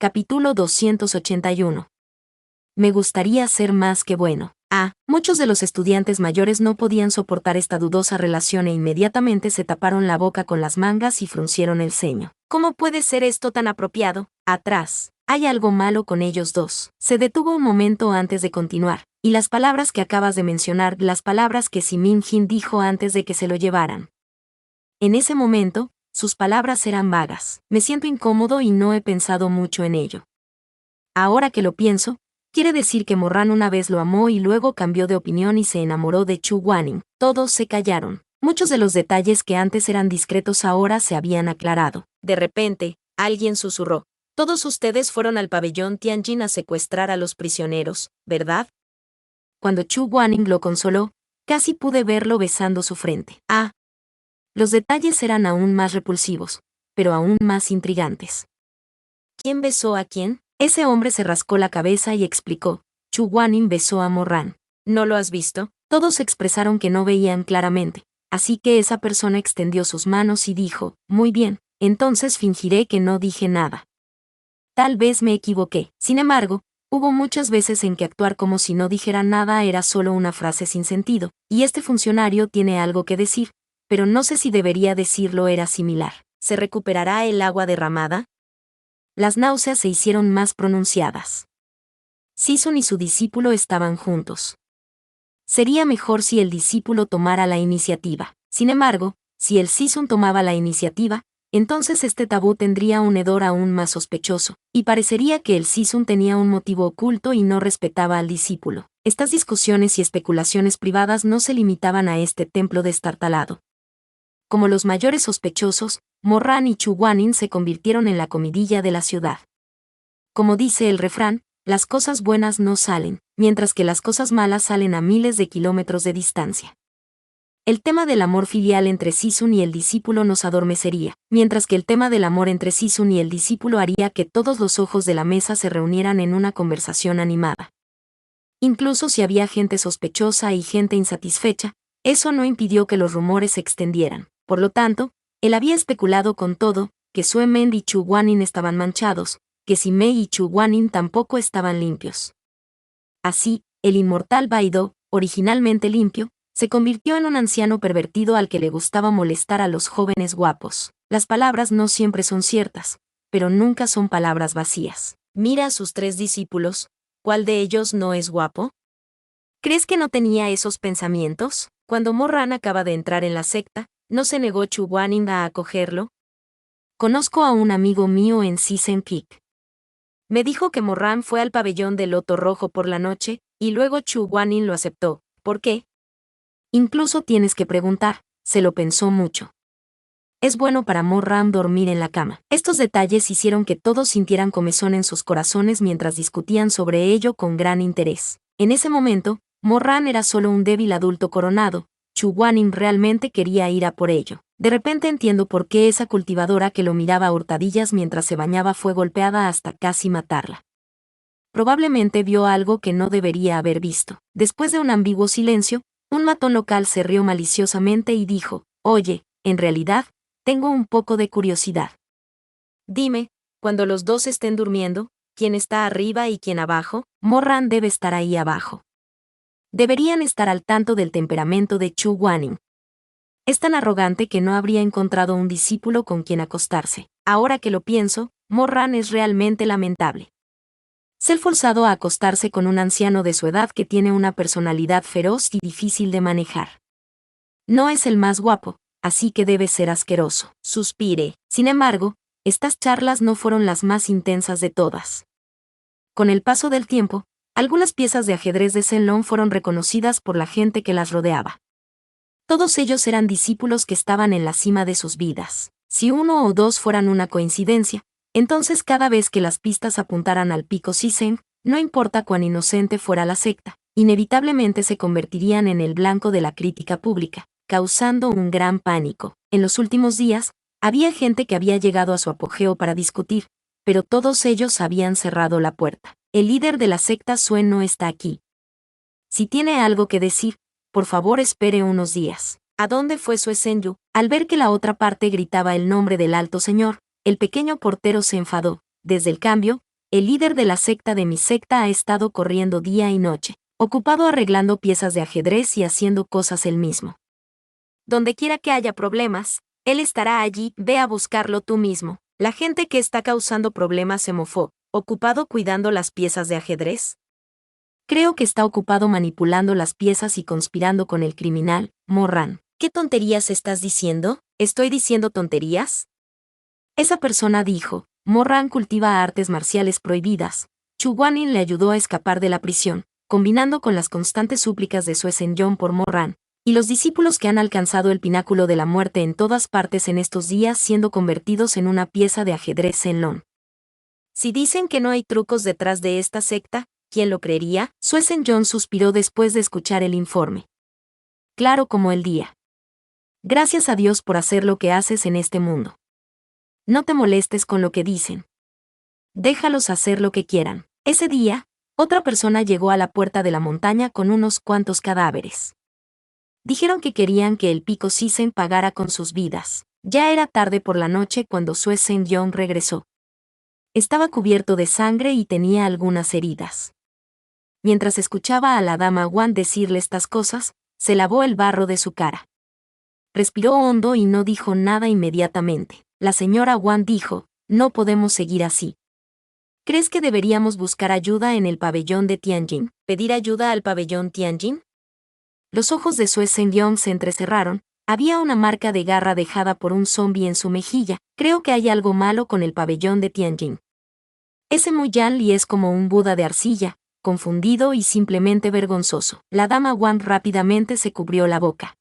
Capítulo 281. Me gustaría ser más que bueno. Muchos de los estudiantes mayores no podían soportar esta dudosa relación e inmediatamente se taparon la boca con las mangas y fruncieron el ceño. ¿Cómo puede ser esto tan apropiado? Atrás. Hay algo malo con ellos dos. Se detuvo un momento antes de continuar, y las palabras que acabas de mencionar, las palabras que Simin-Jin dijo antes de que se lo llevaran. En ese momento, sus palabras eran vagas. Me siento incómodo y no he pensado mucho en ello. Ahora que lo pienso, quiere decir que Morran una vez lo amó y luego cambió de opinión y se enamoró de Chu Guaning. Todos se callaron. Muchos de los detalles que antes eran discretos ahora se habían aclarado. De repente, alguien susurró. Todos ustedes fueron al pabellón Tianjin a secuestrar a los prisioneros, ¿verdad? Cuando Chu Guaning lo consoló, casi pude verlo besando su frente. Los detalles eran aún más repulsivos, pero aún más intrigantes. ¿Quién besó a quién? Ese hombre se rascó la cabeza y explicó. Chu Guaning besó a Morran. ¿No lo has visto? Todos expresaron que no veían claramente, así que esa persona extendió sus manos y dijo, muy bien, entonces fingiré que no dije nada. Tal vez me equivoqué. Sin embargo, hubo muchas veces en que actuar como si no dijera nada era solo una frase sin sentido, y este funcionario tiene algo que decir, pero no sé si debería decirlo. Era similar. ¿Se recuperará el agua derramada? Las náuseas se hicieron más pronunciadas. Sisun y su discípulo estaban juntos. Sería mejor si el discípulo tomara la iniciativa. Sin embargo, si el Sisun tomaba la iniciativa, entonces este tabú tendría un hedor aún más sospechoso, y parecería que el Sisun tenía un motivo oculto y no respetaba al discípulo. Estas discusiones y especulaciones privadas no se limitaban a este templo destartalado. Como los mayores sospechosos, Morran y Chu Guaning se convirtieron en la comidilla de la ciudad. Como dice el refrán, las cosas buenas no salen, mientras que las cosas malas salen a miles de kilómetros de distancia. El tema del amor filial entre Sisun y el discípulo nos adormecería, mientras que el tema del amor entre Sisun y el discípulo haría que todos los ojos de la mesa se reunieran en una conversación animada. Incluso si había gente sospechosa y gente insatisfecha, eso no impidió que los rumores se extendieran. Por lo tanto, él había especulado con todo, que Sue Mend y Chu Guaning estaban manchados, que Simei y Chu Guaning tampoco estaban limpios. Así, el inmortal Baido, originalmente limpio, se convirtió en un anciano pervertido al que le gustaba molestar a los jóvenes guapos. Las palabras no siempre son ciertas, pero nunca son palabras vacías. Mira a sus tres discípulos, ¿cuál de ellos no es guapo? ¿Crees que no tenía esos pensamientos? Cuando Morran acaba de entrar en la secta, ¿no se negó Chu Guaning a acogerlo? Conozco a un amigo mío en Sisen Peak. Me dijo que Morran fue al pabellón del Loto Rojo por la noche, y luego Chu Guaning lo aceptó. ¿Por qué? Incluso tienes que preguntar, se lo pensó mucho. Es bueno para Morran dormir en la cama. Estos detalles hicieron que todos sintieran comezón en sus corazones mientras discutían sobre ello con gran interés. En ese momento, Morran era solo un débil adulto coronado. Chu Guaning realmente quería ir a por ello. De repente entiendo por qué esa cultivadora que lo miraba a hurtadillas mientras se bañaba fue golpeada hasta casi matarla. Probablemente vio algo que no debería haber visto. Después de un ambiguo silencio, un matón local se rió maliciosamente y dijo, oye, en realidad, tengo un poco de curiosidad. Dime, cuando los dos estén durmiendo, ¿quién está arriba y quién abajo? Morran debe estar ahí abajo. Deberían estar al tanto del temperamento de Chu Guaning. Es tan arrogante que no habría encontrado un discípulo con quien acostarse. Ahora que lo pienso, Morran es realmente lamentable. Ser forzado a acostarse con un anciano de su edad que tiene una personalidad feroz y difícil de manejar. No es el más guapo, así que debe ser asqueroso. Suspiré. Sin embargo, estas charlas no fueron las más intensas de todas. Con el paso del tiempo, algunas piezas de ajedrez de Shenlong fueron reconocidas por la gente que las rodeaba. Todos ellos eran discípulos que estaban en la cima de sus vidas. Si uno o dos fueran una coincidencia, entonces cada vez que las pistas apuntaran al pico Sisen, no importa cuán inocente fuera la secta, inevitablemente se convertirían en el blanco de la crítica pública, causando un gran pánico. En los últimos días, había gente que había llegado a su apogeo para discutir, pero todos ellos habían cerrado la puerta. El líder de la secta Sue no está aquí. Si tiene algo que decir, por favor espere unos días. ¿A dónde fue Sue Senyu? Al ver que la otra parte gritaba el nombre del alto señor, el pequeño portero se enfadó. Desde el cambio, el líder de la secta de mi secta ha estado corriendo día y noche, ocupado arreglando piezas de ajedrez y haciendo cosas él mismo. Donde quiera que haya problemas, él estará allí, ve a buscarlo tú mismo. La gente que está causando problemas se mofó, ocupado cuidando las piezas de ajedrez. Creo que está ocupado manipulando las piezas y conspirando con el criminal, Morran. ¿Qué tonterías estás diciendo? ¿Estoy diciendo tonterías? Esa persona dijo, Morran cultiva artes marciales prohibidas. Chu Guanin le ayudó a escapar de la prisión, combinando con las constantes súplicas de Sue Sen-yong por Morran, y los discípulos que han alcanzado el pináculo de la muerte en todas partes en estos días siendo convertidos en una pieza de ajedrez Zenlong. Si dicen que no hay trucos detrás de esta secta, ¿quién lo creería? Sue Sen-yong suspiró después de escuchar el informe. Claro como el día. Gracias a Dios por hacer lo que haces en este mundo. No te molestes con lo que dicen. Déjalos hacer lo que quieran. Ese día, otra persona llegó a la puerta de la montaña con unos cuantos cadáveres. Dijeron que querían que el Pico Sisen pagara con sus vidas. Ya era tarde por la noche cuando Sue Sen-yong regresó. Estaba cubierto de sangre y tenía algunas heridas. Mientras escuchaba a la dama Wan decirle estas cosas, se lavó el barro de su cara. Respiró hondo y no dijo nada inmediatamente. La señora Wan dijo, no podemos seguir así. ¿Crees que deberíamos buscar ayuda en el pabellón de Tianjin? ¿Pedir ayuda al pabellón Tianjin? Los ojos de Sue Sen-yong se entrecerraron, había una marca de garra dejada por un zombi en su mejilla. Creo que hay algo malo con el pabellón de Tianjin. Ese Mu Yanli es como un Buda de arcilla, confundido y simplemente vergonzoso. La dama Wan rápidamente se cubrió la boca.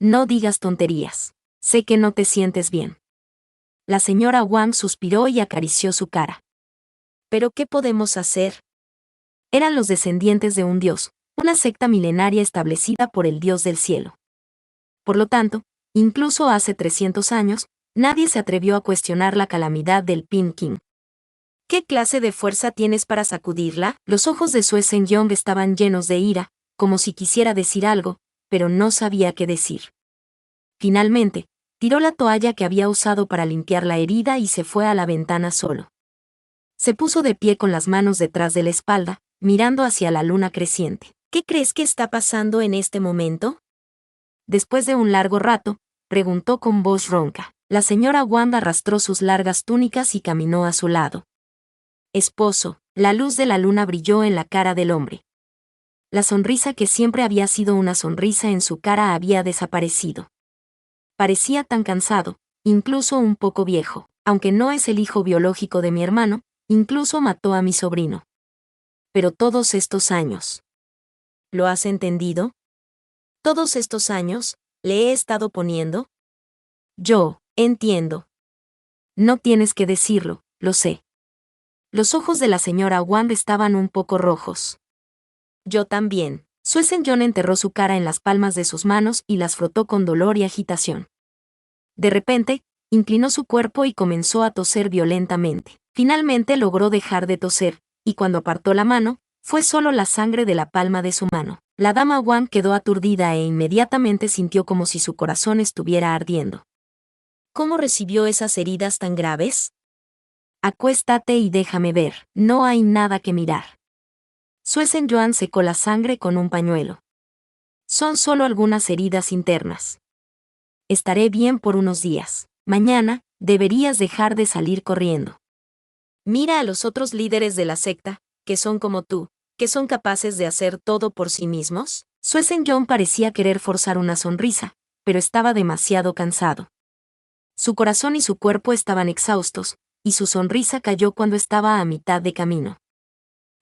No digas tonterías. Sé que no te sientes bien. La señora Wan suspiró y acarició su cara. ¿Pero qué podemos hacer? Eran los descendientes de un dios, una secta milenaria establecida por el dios del cielo. Por lo tanto, incluso hace 300 años, nadie se atrevió a cuestionar la calamidad del Pin King. ¿Qué clase de fuerza tienes para sacudirla? Los ojos de Sue Sen-yong estaban llenos de ira, como si quisiera decir algo, pero no sabía qué decir. Finalmente, tiró la toalla que había usado para limpiar la herida y se fue a la ventana solo. Se puso de pie con las manos detrás de la espalda, mirando hacia la luna creciente. ¿Qué crees que está pasando en este momento? Después de un largo rato, preguntó con voz ronca. La señora Wan arrastró sus largas túnicas y caminó a su lado. Esposo, la luz de la luna brilló en la cara del hombre. La sonrisa que siempre había sido una sonrisa en su cara había desaparecido. Parecía tan cansado, incluso un poco viejo. Aunque no es el hijo biológico de mi hermano, incluso mató a mi sobrino. Pero todos estos años. ¿Lo has entendido? Todos estos años, le he estado poniendo. Yo, entiendo. No tienes que decirlo, lo sé. Los ojos de la señora Wan estaban un poco rojos. Yo también. Sue Sen-yong enterró su cara en las palmas de sus manos y las frotó con dolor y agitación. De repente, inclinó su cuerpo y comenzó a toser violentamente. Finalmente logró dejar de toser, y cuando apartó la mano, fue solo la sangre de la palma de su mano. La dama Wan quedó aturdida e inmediatamente sintió como si su corazón estuviera ardiendo. ¿Cómo recibió esas heridas tan graves? Acuéstate y déjame ver. No hay nada que mirar. Sue Sen-yong secó la sangre con un pañuelo. Son solo algunas heridas internas. Estaré bien por unos días. Mañana, deberías dejar de salir corriendo. Mira a los otros líderes de la secta, que son como tú, que son capaces de hacer todo por sí mismos. Sue Sen-yong parecía querer forzar una sonrisa, pero estaba demasiado cansado. Su corazón y su cuerpo estaban exhaustos, y su sonrisa cayó cuando estaba a mitad de camino.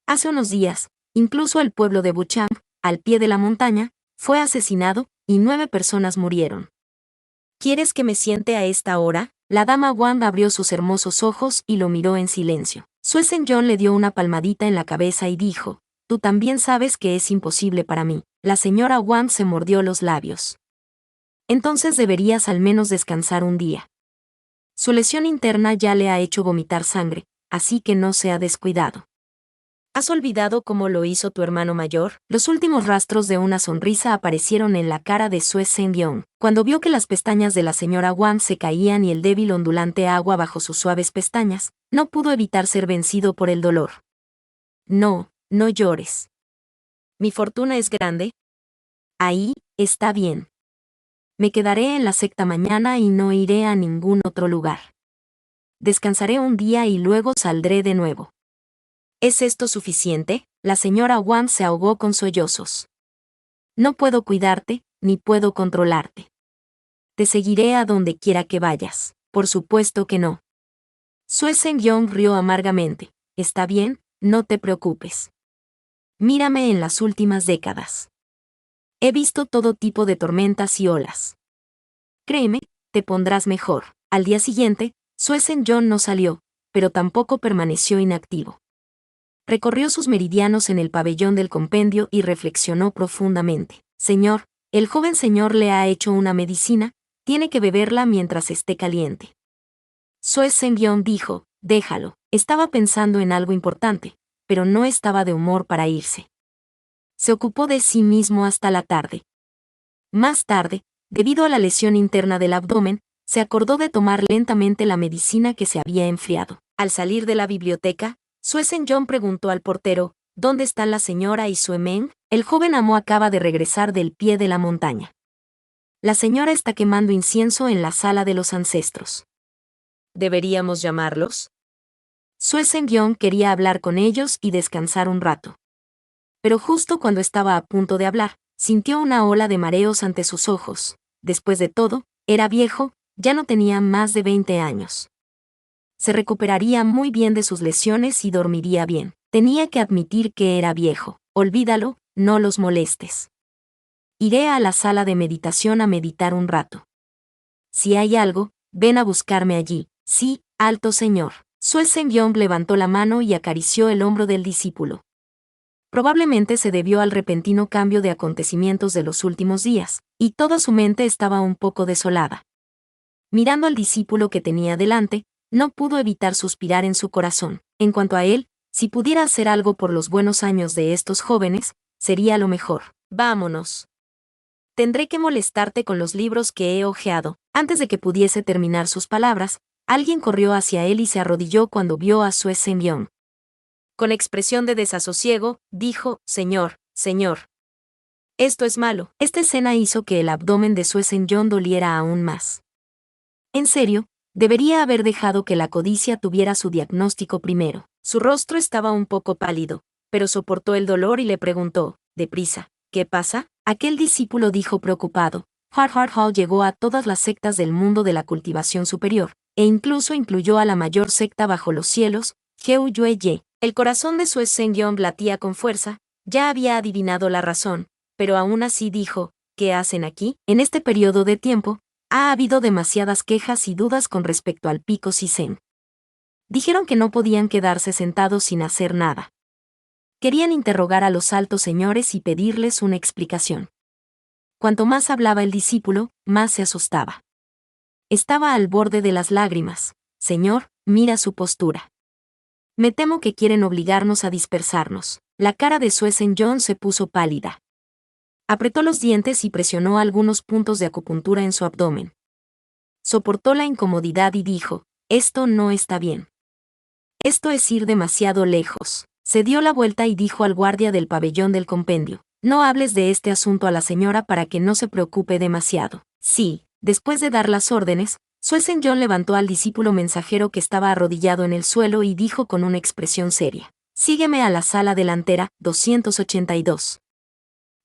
Hace unos días, incluso el pueblo de Buchang, al pie de la montaña, fue asesinado, y 9 personas murieron. ¿Quieres que me siente a esta hora? La dama Wan abrió sus hermosos ojos y lo miró en silencio. Sue Sen-yong le dio una palmadita en la cabeza y dijo, tú también sabes que es imposible para mí. La señora Wan se mordió los labios. Entonces deberías al menos descansar un día. Su lesión interna ya le ha hecho vomitar sangre, así que no se ha descuidado. ¿Has olvidado cómo lo hizo tu hermano mayor? Los últimos rastros de una sonrisa aparecieron en la cara de Sue Sen-yong. Cuando vio que las pestañas de la señora Wan se caían y el débil ondulante agua bajo sus suaves pestañas, No pudo evitar ser vencido por el dolor. No, no llores. Mi fortuna es grande. Ahí, está bien. Me quedaré en la secta mañana y no iré a ningún otro lugar. Descansaré un día y luego saldré de nuevo. ¿Es esto suficiente? La señora Wang se ahogó con sollozos. No puedo cuidarte, ni puedo controlarte. Te seguiré a donde quiera que vayas. Por supuesto que no. Sue Seung-yong rió amargamente. Está bien, no te preocupes. Mírame en las últimas décadas. He visto todo tipo de tormentas y olas. Créeme, te pondrás mejor. Al día siguiente, Sue Seung-yong no salió, pero tampoco permaneció inactivo. Recorrió sus meridianos en el pabellón del compendio y reflexionó profundamente. Señor, el joven señor le ha hecho una medicina, tiene que beberla mientras esté caliente. Sue Seung-yong dijo, déjalo, estaba pensando en algo importante, pero no estaba de humor para irse. Se ocupó de sí mismo hasta la tarde. Más tarde, debido a la lesión interna del abdomen, se acordó de tomar lentamente la medicina que se había enfriado. Al salir de la biblioteca, Sue Seung-yong preguntó al portero, ¿dónde están la señora y Sue Meng? El joven amo acaba de regresar del pie de la montaña. La señora está quemando incienso en la sala de los ancestros. ¿Deberíamos llamarlos? Sue Seung-yong quería hablar con ellos y descansar un rato. Pero justo cuando estaba a punto de hablar, sintió una ola de mareos ante sus ojos. Después de todo, era viejo, ya no tenía más de 20 años. Se recuperaría muy bien de sus lesiones y dormiría bien. Tenía que admitir que era viejo. Olvídalo, no los molestes. Iré a la sala de meditación a meditar un rato. Si hay algo, ven a buscarme allí. Sí, alto señor. Sue Seung-yong levantó la mano y acarició el hombro del discípulo. Probablemente se debió al repentino cambio de acontecimientos de los últimos días, y toda su mente estaba un poco desolada. Mirando al discípulo que tenía delante, no pudo evitar suspirar en su corazón. En cuanto a él, si pudiera hacer algo por los buenos años de estos jóvenes, sería lo mejor. Vámonos. Tendré que molestarte con los libros que he hojeado. Antes de que pudiese terminar sus palabras, alguien corrió hacia él y se arrodilló cuando vio a Sue Seung-yong. Con expresión de desasosiego, dijo, Señor, señor. Esto es malo. Esta escena hizo que el abdomen de Sue Seung-yong doliera aún más. En serio, debería haber dejado que la codicia tuviera su diagnóstico primero. Su rostro estaba un poco pálido, pero soportó el dolor y le preguntó, deprisa, ¿qué pasa? Aquel discípulo dijo preocupado, Har Hall llegó a todas las sectas del mundo de la cultivación superior, e incluso incluyó a la mayor secta bajo los cielos, Heu Yue Ye. El corazón de Sue Seung-yong latía con fuerza, ya había adivinado la razón, pero aún así dijo, ¿qué hacen aquí? En este periodo de tiempo, ha habido demasiadas quejas y dudas con respecto al Pico Sisen. Dijeron que no podían quedarse sentados sin hacer nada. Querían interrogar a los altos señores y pedirles una explicación. Cuanto más hablaba el discípulo, más se asustaba. Estaba al borde de las lágrimas. Señor, mira su postura. Me temo que quieren obligarnos a dispersarnos. La cara de Sue Seung-yong se puso pálida. Apretó los dientes y presionó algunos puntos de acupuntura en su abdomen. Soportó la incomodidad y dijo, esto no está bien. Esto es ir demasiado lejos. Se dio la vuelta y dijo al guardia del pabellón del compendio, no hables de este asunto a la señora para que no se preocupe demasiado. Sí, después de dar las órdenes, Sue Seung-yong levantó al discípulo mensajero que estaba arrodillado en el suelo y dijo con una expresión seria, sígueme a la sala delantera, 282.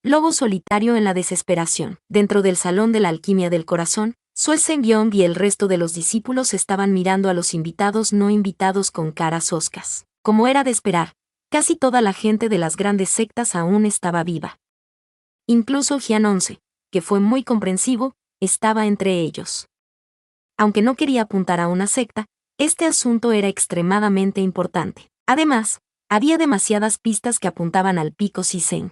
Lobo solitario en la desesperación. Dentro del salón de la alquimia del corazón, Sue Seung-yong y el resto de los discípulos estaban mirando a los invitados no invitados con caras hoscas. Como era de esperar, casi toda la gente de las grandes sectas aún estaba viva. Incluso Jian 11, que fue muy comprensivo, estaba entre ellos. Aunque no quería apuntar a una secta, este asunto era extremadamente importante. Además, había demasiadas pistas que apuntaban al Pico Sisen.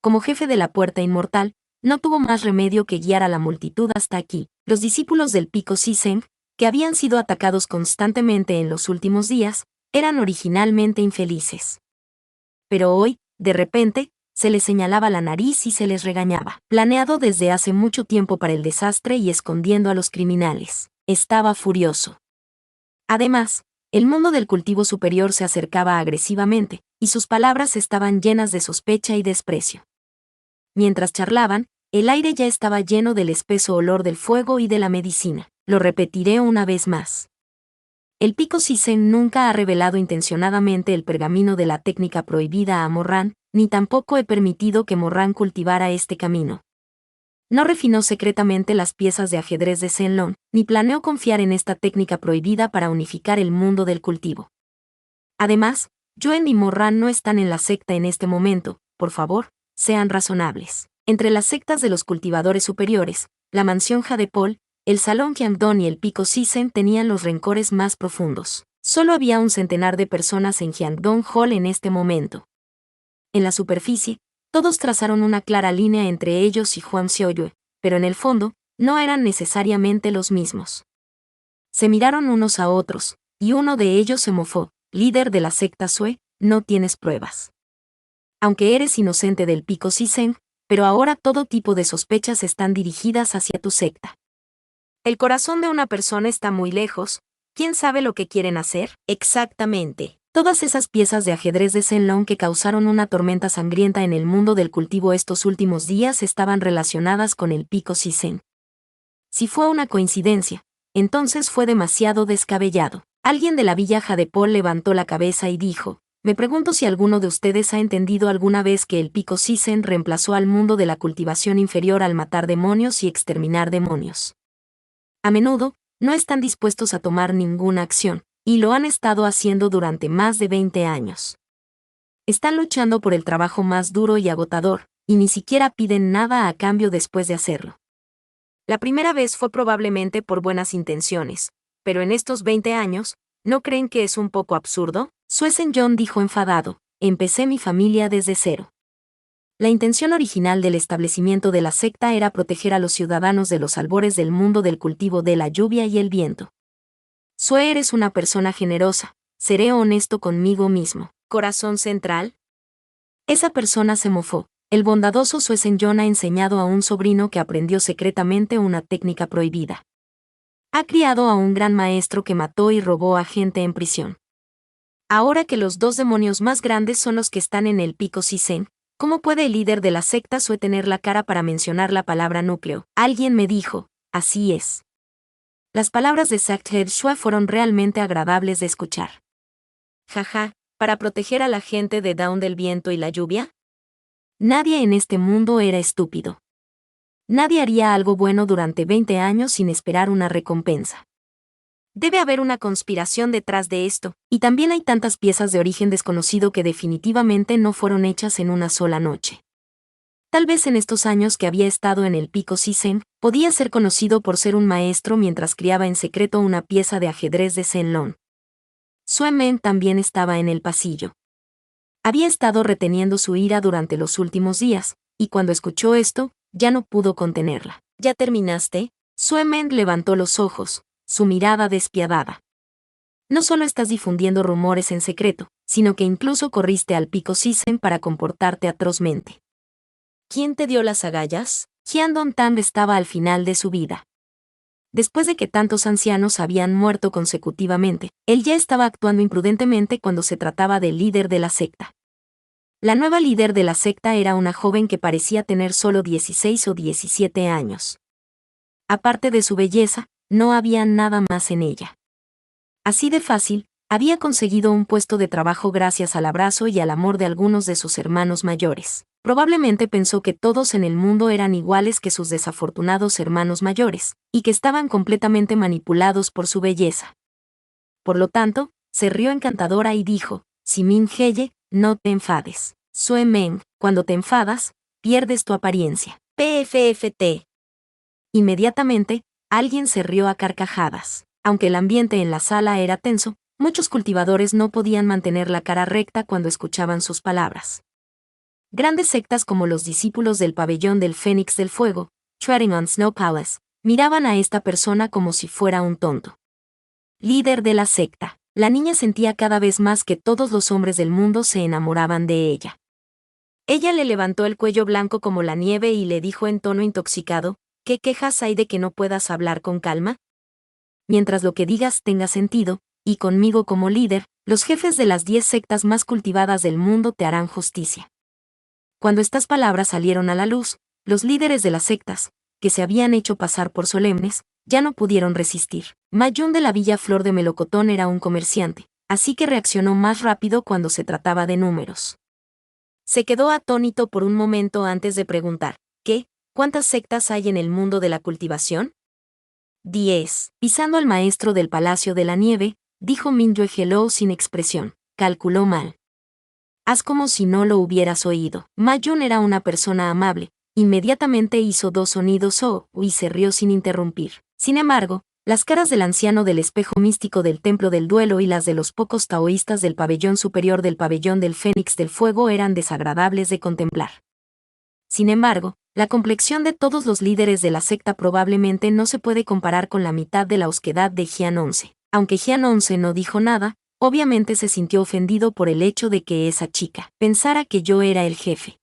Como jefe de la Puerta Inmortal, no tuvo más remedio que guiar a la multitud hasta aquí. Los discípulos del Pico Sisen, que habían sido atacados constantemente en los últimos días, eran originalmente infelices. Pero hoy, de repente, se les señalaba la nariz y se les regañaba. Planeado desde hace mucho tiempo para el desastre y escondiendo a los criminales. Estaba furioso. Además, El mundo del cultivo superior se acercaba agresivamente, y sus palabras estaban llenas de sospecha y desprecio. Mientras charlaban, el aire ya estaba lleno del espeso olor del fuego y de la medicina. Lo repetiré una vez más. El Pico Sisen nunca ha revelado intencionadamente el pergamino de la técnica prohibida a Morran, ni tampoco he permitido que Morran cultivara este camino. No refinó secretamente las piezas de ajedrez de Shenlong, ni planeó confiar en esta técnica prohibida para unificar el mundo del cultivo. Además, Yuen y Morran no están en la secta en este momento, por favor, sean razonables. Entre las sectas de los cultivadores superiores, la mansión Jadepol, el salón Jiangdong y el Pico Sisen tenían los rencores más profundos. Solo había un centenar de personas en Jiangdong Hall en este momento. En la superficie, todos trazaron una clara línea entre ellos y Huang Xiaoyue, pero en el fondo, no eran necesariamente los mismos. Se miraron unos a otros, y uno de ellos se mofó: líder de la secta Sue, no tienes pruebas. Aunque eres inocente del Pico Sisen, pero ahora todo tipo de sospechas están dirigidas hacia tu secta. El corazón de una persona está muy lejos, ¿quién sabe lo que quieren hacer? Exactamente. Todas esas piezas de ajedrez de Shenlong que causaron una tormenta sangrienta en el mundo del cultivo estos últimos días estaban relacionadas con el Pico Sisen. Si fue una coincidencia, entonces fue demasiado descabellado. Alguien de la villa Jadepol levantó la cabeza y dijo: me pregunto si alguno de ustedes ha entendido alguna vez que el Pico Sisen reemplazó al mundo de la cultivación inferior al matar demonios y exterminar demonios. A menudo, no están dispuestos a tomar ninguna acción, y lo han estado haciendo durante más de 20 años. Están luchando por el trabajo más duro y agotador, y ni siquiera piden nada a cambio después de hacerlo. La primera vez fue probablemente por buenas intenciones, pero en estos 20 años, ¿no creen que es un poco absurdo? Sue Zhenghong dijo enfadado: empecé mi familia desde cero. La intención original del establecimiento de la secta era proteger a los ciudadanos de los albores del mundo del cultivo de la lluvia y el viento. Sue, eres una persona generosa, seré honesto conmigo mismo. ¿Corazón central? Esa persona se mofó. El bondadoso Sue Zhenghong ha enseñado a un sobrino que aprendió secretamente una técnica prohibida. Ha criado a un gran maestro que mató y robó a gente en prisión. Ahora que los dos demonios más grandes son los que están en el Pico Sisen, ¿cómo puede el líder de la secta Sue tener la cara para mencionar la palabra núcleo? Alguien me dijo: así es. Las palabras de Sackhead Sue fueron realmente agradables de escuchar. Jaja, ¿para proteger a la gente de Dawn del viento y la lluvia? Nadie en este mundo era estúpido. Nadie haría algo bueno durante 20 años sin esperar una recompensa. Debe haber una conspiración detrás de esto, y también hay tantas piezas de origen desconocido que definitivamente no fueron hechas en una sola noche. Tal vez en estos años que había estado en el Pico Sisen, podía ser conocido por ser un maestro mientras criaba en secreto una pieza de ajedrez de Shenlong. Sue Men también estaba en el pasillo. Había estado reteniendo su ira durante los últimos días, y cuando escuchó esto, ya no pudo contenerla. ¿Ya terminaste? Sue Men levantó los ojos, su mirada despiadada. No solo estás difundiendo rumores en secreto, sino que incluso corriste al Pico Sisen para comportarte atrozmente. ¿Quién te dio las agallas? Jiandong Tan estaba al final de su vida. Después de que tantos ancianos habían muerto consecutivamente, él ya estaba actuando imprudentemente cuando se trataba del líder de la secta. La nueva líder de la secta era una joven que parecía tener solo 16 o 17 años. Aparte de su belleza, no había nada más en ella. Así de fácil, había conseguido un puesto de trabajo gracias al abrazo y al amor de algunos de sus hermanos mayores. Probablemente pensó que todos en el mundo eran iguales que sus desafortunados hermanos mayores, y que estaban completamente manipulados por su belleza. Por lo tanto, se rió encantadora y dijo: Simin Heye, no te enfades. Sue Men, cuando te enfadas, pierdes tu apariencia. PFFT. Inmediatamente, alguien se rió a carcajadas. Aunque el ambiente en la sala era tenso, muchos cultivadores no podían mantener la cara recta cuando escuchaban sus palabras. Grandes sectas como los discípulos del pabellón del Fénix del Fuego, Treading on Snow Palace, miraban a esta persona como si fuera un tonto. Líder de la secta, la niña sentía cada vez más que todos los hombres del mundo se enamoraban de ella. Ella le levantó el cuello blanco como la nieve y le dijo en tono intoxicado: ¿qué quejas hay de que no puedas hablar con calma? Mientras lo que digas tenga sentido, y conmigo como líder, los jefes de las 10 sectas más cultivadas del mundo te harán justicia. Cuando estas palabras salieron a la luz, los líderes de las sectas, que se habían hecho pasar por solemnes, ya no pudieron resistir. Mayún de la Villa Flor de Melocotón era un comerciante, así que reaccionó más rápido cuando se trataba de números. Se quedó atónito por un momento antes de preguntar, ¿qué? ¿Cuántas sectas hay en el mundo de la cultivación? 10. Pisando al maestro del Palacio de la Nieve, dijo Mingyue Hello sin expresión. Calculó mal. Haz como si no lo hubieras oído. Mayún era una persona amable. Inmediatamente hizo 2 sonidos y se rió sin interrumpir. Sin embargo, las caras del anciano del espejo místico del Templo del Duelo y las de los pocos taoístas del pabellón superior del pabellón del Fénix del Fuego eran desagradables de contemplar. Sin embargo, la complexión de todos los líderes de la secta probablemente no se puede comparar con la mitad de la osquedad de Jian 11. Aunque Jian 11 no dijo nada, obviamente se sintió ofendido por el hecho de que esa chica pensara que yo era el jefe.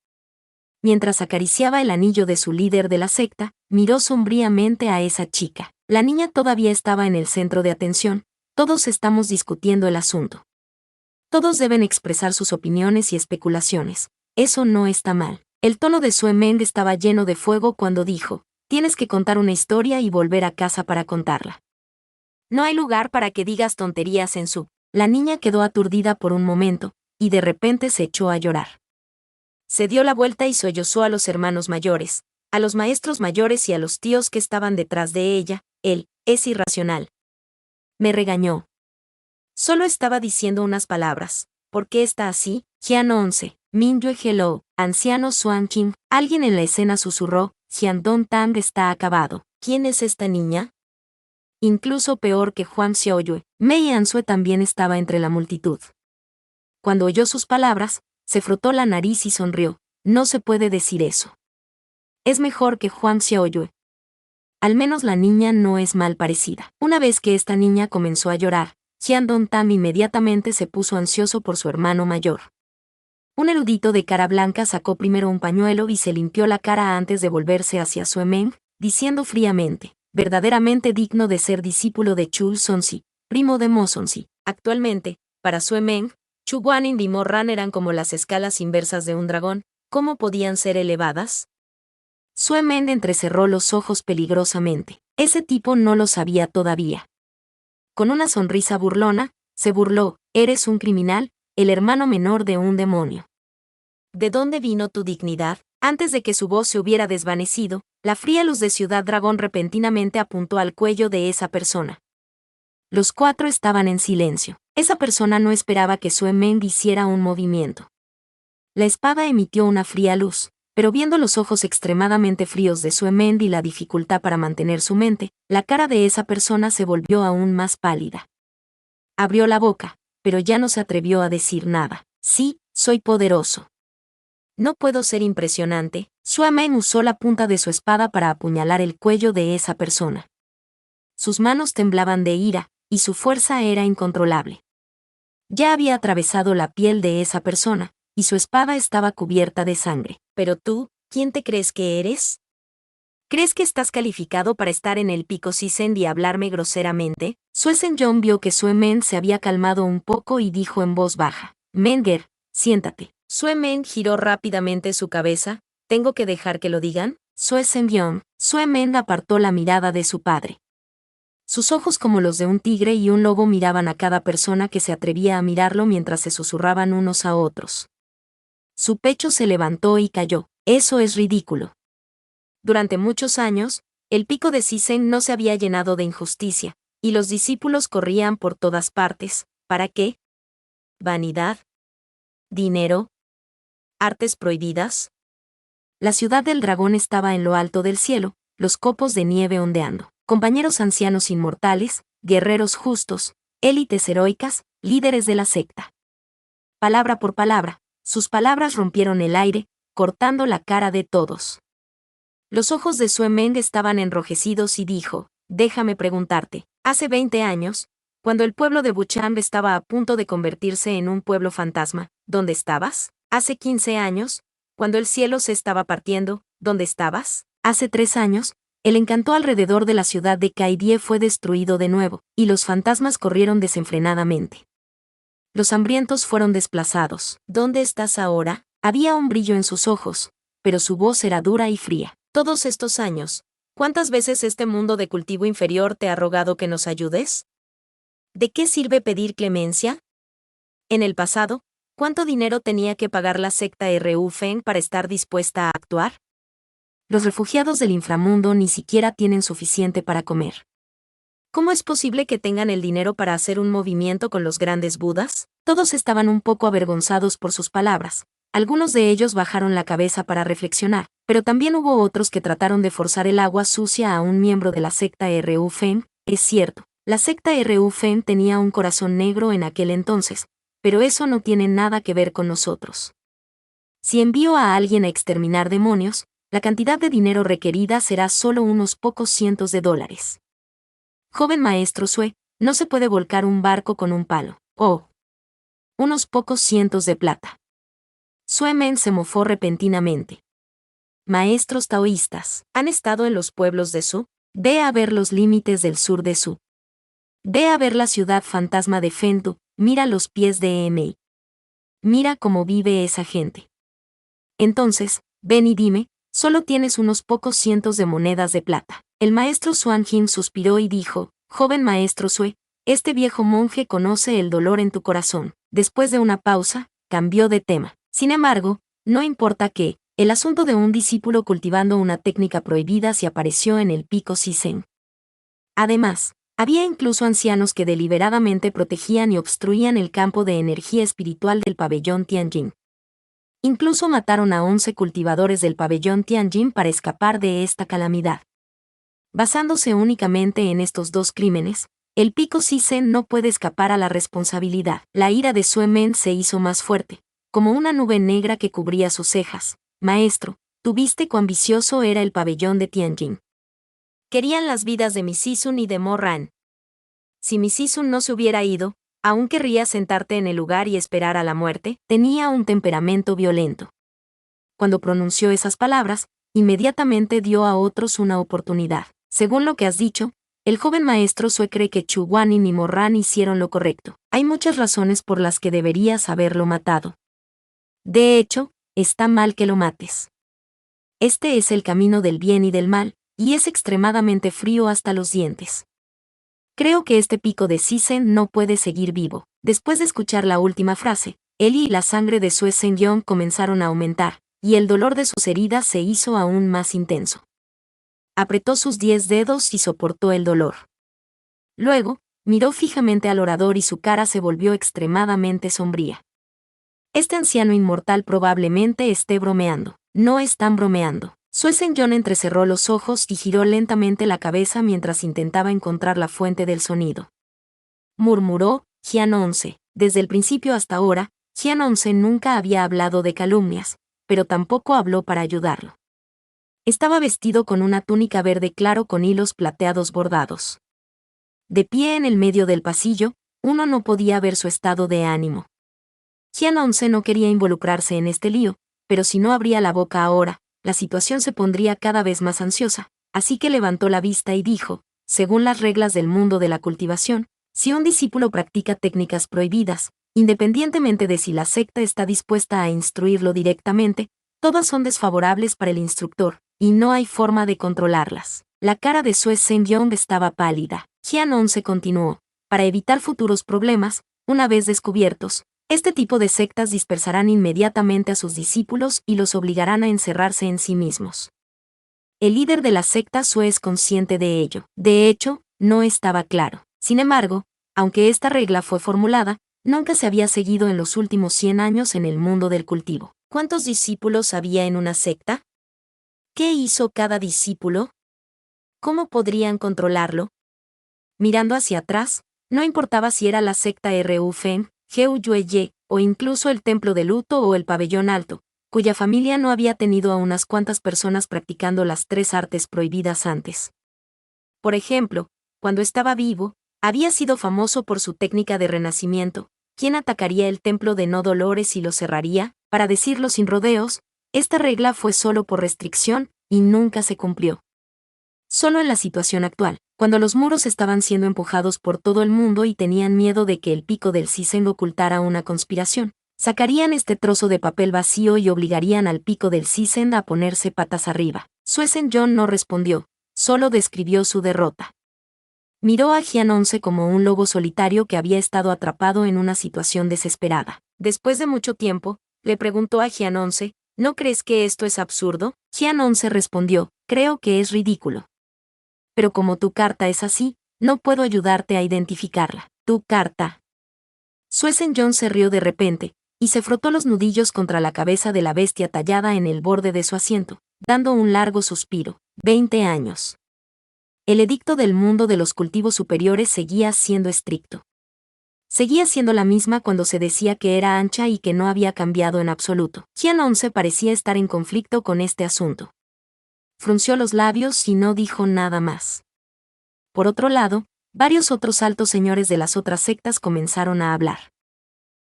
Mientras acariciaba el anillo de su líder de la secta, miró sombríamente a esa chica. La niña todavía estaba en el centro de atención. Todos estamos discutiendo el asunto. Todos deben expresar sus opiniones y especulaciones. Eso no está mal. El tono de Sue Meng estaba lleno de fuego cuando dijo, tienes que contar una historia y volver a casa para contarla. No hay lugar para que digas tonterías en su... La niña quedó aturdida por un momento, y de repente se echó a llorar. Se dio la vuelta y sollozó a los hermanos mayores, a los maestros mayores y a los tíos que estaban detrás de ella. Él, es irracional. Me regañó. Solo estaba diciendo unas palabras. ¿Por qué está así? Jian 11. Mingyue Hello, anciano Xuan Qing. Alguien en la escena susurró, Jian Dong Tang está acabado. ¿Quién es esta niña? Incluso peor que Huang Xiaoyue, Mei Ansue también estaba entre la multitud. Cuando oyó sus palabras, se frotó la nariz y sonrió. No se puede decir eso. Es mejor que Huang Xiaoyue. Al menos la niña no es mal parecida. Una vez que esta niña comenzó a llorar, Jian Dongtam inmediatamente se puso ansioso por su hermano mayor. Un erudito de cara blanca sacó primero un pañuelo y se limpió la cara antes de volverse hacia Sue Meng, diciendo fríamente, verdaderamente digno de ser discípulo de Chu Sonsi, primo de Mo Sonsi. Actualmente, para Sue Meng, Chu Guanin y Mo Ran eran como las escalas inversas de un dragón. ¿Cómo podían ser elevadas? Sue Meng entrecerró los ojos peligrosamente. Ese tipo no lo sabía todavía. Con una sonrisa burlona, se burló, eres un criminal, el hermano menor de un demonio. ¿De dónde vino tu dignidad? Antes de que su voz se hubiera desvanecido, la fría luz de Ciudad Dragón repentinamente apuntó al cuello de esa persona. Los 4 estaban en silencio. Esa persona no esperaba que Sue Meng hiciera un movimiento. La espada emitió una fría luz, pero viendo los ojos extremadamente fríos de Sue Meng y la dificultad para mantener su mente, la cara de esa persona se volvió aún más pálida. Abrió la boca, pero ya no se atrevió a decir nada. Sí, soy poderoso. No puedo ser impresionante. Sue Meng usó la punta de su espada para apuñalar el cuello de esa persona. Sus manos temblaban de ira, y su fuerza era incontrolable. Ya había atravesado la piel de esa persona, y su espada estaba cubierta de sangre. Pero tú, ¿quién te crees que eres? ¿Crees que estás calificado para estar en el pico Sisen y hablarme groseramente? Sue Zhengyong vio que Sue Meng se había calmado un poco y dijo en voz baja, Menger, siéntate. Sue Meng giró rápidamente su cabeza, ¿tengo que dejar que lo digan? Sue Zhengyong. Sue Meng apartó la mirada de su padre. Sus ojos como los de un tigre y un lobo miraban a cada persona que se atrevía a mirarlo mientras se susurraban unos a otros. Su pecho se levantó y cayó. Eso es ridículo. Durante muchos años, el pico de Sisen no se había llenado de injusticia, y los discípulos corrían por todas partes. ¿Para qué? ¿Vanidad? ¿Dinero? ¿Artes prohibidas? La ciudad del dragón estaba en lo alto del cielo, los copos de nieve ondeando. Compañeros ancianos inmortales, guerreros justos, élites heroicas, líderes de la secta. Palabra por palabra, sus palabras rompieron el aire, cortando la cara de todos. Los ojos de Sue Meng estaban enrojecidos y dijo, déjame preguntarte, hace 20 años, cuando el pueblo de Wuchang estaba a punto de convertirse en un pueblo fantasma, ¿dónde estabas? Hace 15 años, cuando el cielo se estaba partiendo, ¿dónde estabas? Hace 3 años, El encanto alrededor de la ciudad de Kaidie fue destruido de nuevo, y los fantasmas corrieron desenfrenadamente. Los hambrientos fueron desplazados. ¿Dónde estás ahora? Había un brillo en sus ojos, pero su voz era dura y fría. Todos estos años, ¿cuántas veces este mundo de cultivo inferior te ha rogado que nos ayudes? ¿De qué sirve pedir clemencia? En el pasado, ¿cuánto dinero tenía que pagar la secta Ru-Feng para estar dispuesta a actuar? Los refugiados del inframundo ni siquiera tienen suficiente para comer. ¿Cómo es posible que tengan el dinero para hacer un movimiento con los grandes budas? Todos estaban un poco avergonzados por sus palabras. Algunos de ellos bajaron la cabeza para reflexionar, pero también hubo otros que trataron de forzar el agua sucia a un miembro de la secta Ru-Feng. Es cierto, la secta Ru-Feng tenía un corazón negro en aquel entonces, pero eso no tiene nada que ver con nosotros. Si envío a alguien a exterminar demonios, la cantidad de dinero requerida será solo unos pocos cientos de dólares. Joven maestro Sue, no se puede volcar un barco con un palo. Oh. Unos pocos cientos de plata. Sue Men se mofó repentinamente. Maestros taoístas, ¿han estado en los pueblos de Su? Ve a ver los límites del sur de Su. Ve a ver la ciudad fantasma de Fentu, mira los pies de Emei. Mira cómo vive esa gente. Entonces, ven y dime, solo tienes unos pocos cientos de monedas de plata. El maestro Xuan Jin suspiró y dijo, joven maestro Sue, este viejo monje conoce el dolor en tu corazón. Después de una pausa, cambió de tema. Sin embargo, no importa qué, el asunto de un discípulo cultivando una técnica prohibida se apareció en el pico Sisen. Además, había incluso ancianos que deliberadamente protegían y obstruían el campo de energía espiritual del pabellón Tianjin. Incluso mataron a 11 cultivadores del pabellón Tianjin para escapar de esta calamidad. Basándose únicamente en estos dos crímenes, el pico Sisen no puede escapar a la responsabilidad. La ira de Sue Men se hizo más fuerte, como una nube negra que cubría sus cejas. Maestro, ¿tú viste cuán vicioso era el pabellón de Tianjin? Querían las vidas de Misisun y de Mo Ran. Si Misisun no se hubiera ido, ¿aún querrías sentarte en el lugar y esperar a la muerte? Tenía un temperamento violento. Cuando pronunció esas palabras, inmediatamente dio a otros una oportunidad. Según lo que has dicho, el joven maestro Sue cree que Chu Guanin y Mo Ran hicieron lo correcto. Hay muchas razones por las que deberías haberlo matado. De hecho, está mal que lo mates. Este es el camino del bien y del mal, y es extremadamente frío hasta los dientes. Creo que este pico de Sisen no puede seguir vivo. Después de escuchar la última frase, Eli y la sangre de Sue Sengyong comenzaron a aumentar, y el dolor de sus heridas se hizo aún más intenso. Apretó sus 10 dedos y soportó el dolor. Luego, miró fijamente al orador y su cara se volvió extremadamente sombría. Este anciano inmortal probablemente esté bromeando. No están bromeando. Sue Sengyong entrecerró los ojos y giró lentamente la cabeza mientras intentaba encontrar la fuente del sonido. Murmuró, Jian 11. Desde el principio hasta ahora, Jian 11 nunca había hablado de calumnias, pero tampoco habló para ayudarlo. Estaba vestido con una túnica verde claro con hilos plateados bordados. De pie en el medio del pasillo, uno no podía ver su estado de ánimo. Jian 11 no quería involucrarse en este lío, pero si no abría la boca ahora, la situación se pondría cada vez más ansiosa, así que levantó la vista y dijo, según las reglas del mundo de la cultivación, si un discípulo practica técnicas prohibidas, independientemente de si la secta está dispuesta a instruirlo directamente, todas son desfavorables para el instructor, y no hay forma de controlarlas. La cara de Sue Sengyong estaba pálida. Jian 11 continuó, para evitar futuros problemas, una vez descubiertos, este tipo de sectas dispersarán inmediatamente a sus discípulos y los obligarán a encerrarse en sí mismos. El líder de la secta Sue es consciente de ello. De hecho, no estaba claro. Sin embargo, aunque esta regla fue formulada, nunca se había seguido en los últimos 100 años en el mundo del cultivo. ¿Cuántos discípulos había en una secta? ¿Qué hizo cada discípulo? ¿Cómo podrían controlarlo? Mirando hacia atrás, no importaba si era la secta Ru-Feng, Heu Yue, o incluso el templo de luto o el pabellón alto, cuya familia no había tenido a unas cuantas personas practicando las 3 artes prohibidas antes. Por ejemplo, cuando estaba vivo, había sido famoso por su técnica de renacimiento. ¿Quién atacaría el templo de no dolores y lo cerraría? Para decirlo sin rodeos, esta regla fue solo por restricción, y nunca se cumplió. Solo en la situación actual, cuando los muros estaban siendo empujados por todo el mundo y tenían miedo de que el pico del Sisen ocultara una conspiración, sacarían este trozo de papel vacío y obligarían al pico del Sisen a ponerse patas arriba. Suesen John no respondió, solo describió su derrota. Miró a Jian-11 como un lobo solitario que había estado atrapado en una situación desesperada. Después de mucho tiempo, le preguntó a Jian-11, ¿no crees que esto es absurdo? Jian-11 respondió, creo que es ridículo. Pero como tu carta es así, no puedo ayudarte a identificarla. Tu carta. Suesen John se rió de repente, y se frotó los nudillos contra la cabeza de la bestia tallada en el borde de su asiento, dando un largo suspiro. 20 años. El edicto del mundo de los cultivos superiores seguía siendo estricto. Seguía siendo la misma cuando se decía que era ancha y que no había cambiado en absoluto. Jian-11 parecía estar en conflicto con este asunto. Frunció los labios y no dijo nada más. Por otro lado, varios otros altos señores de las otras sectas comenzaron a hablar.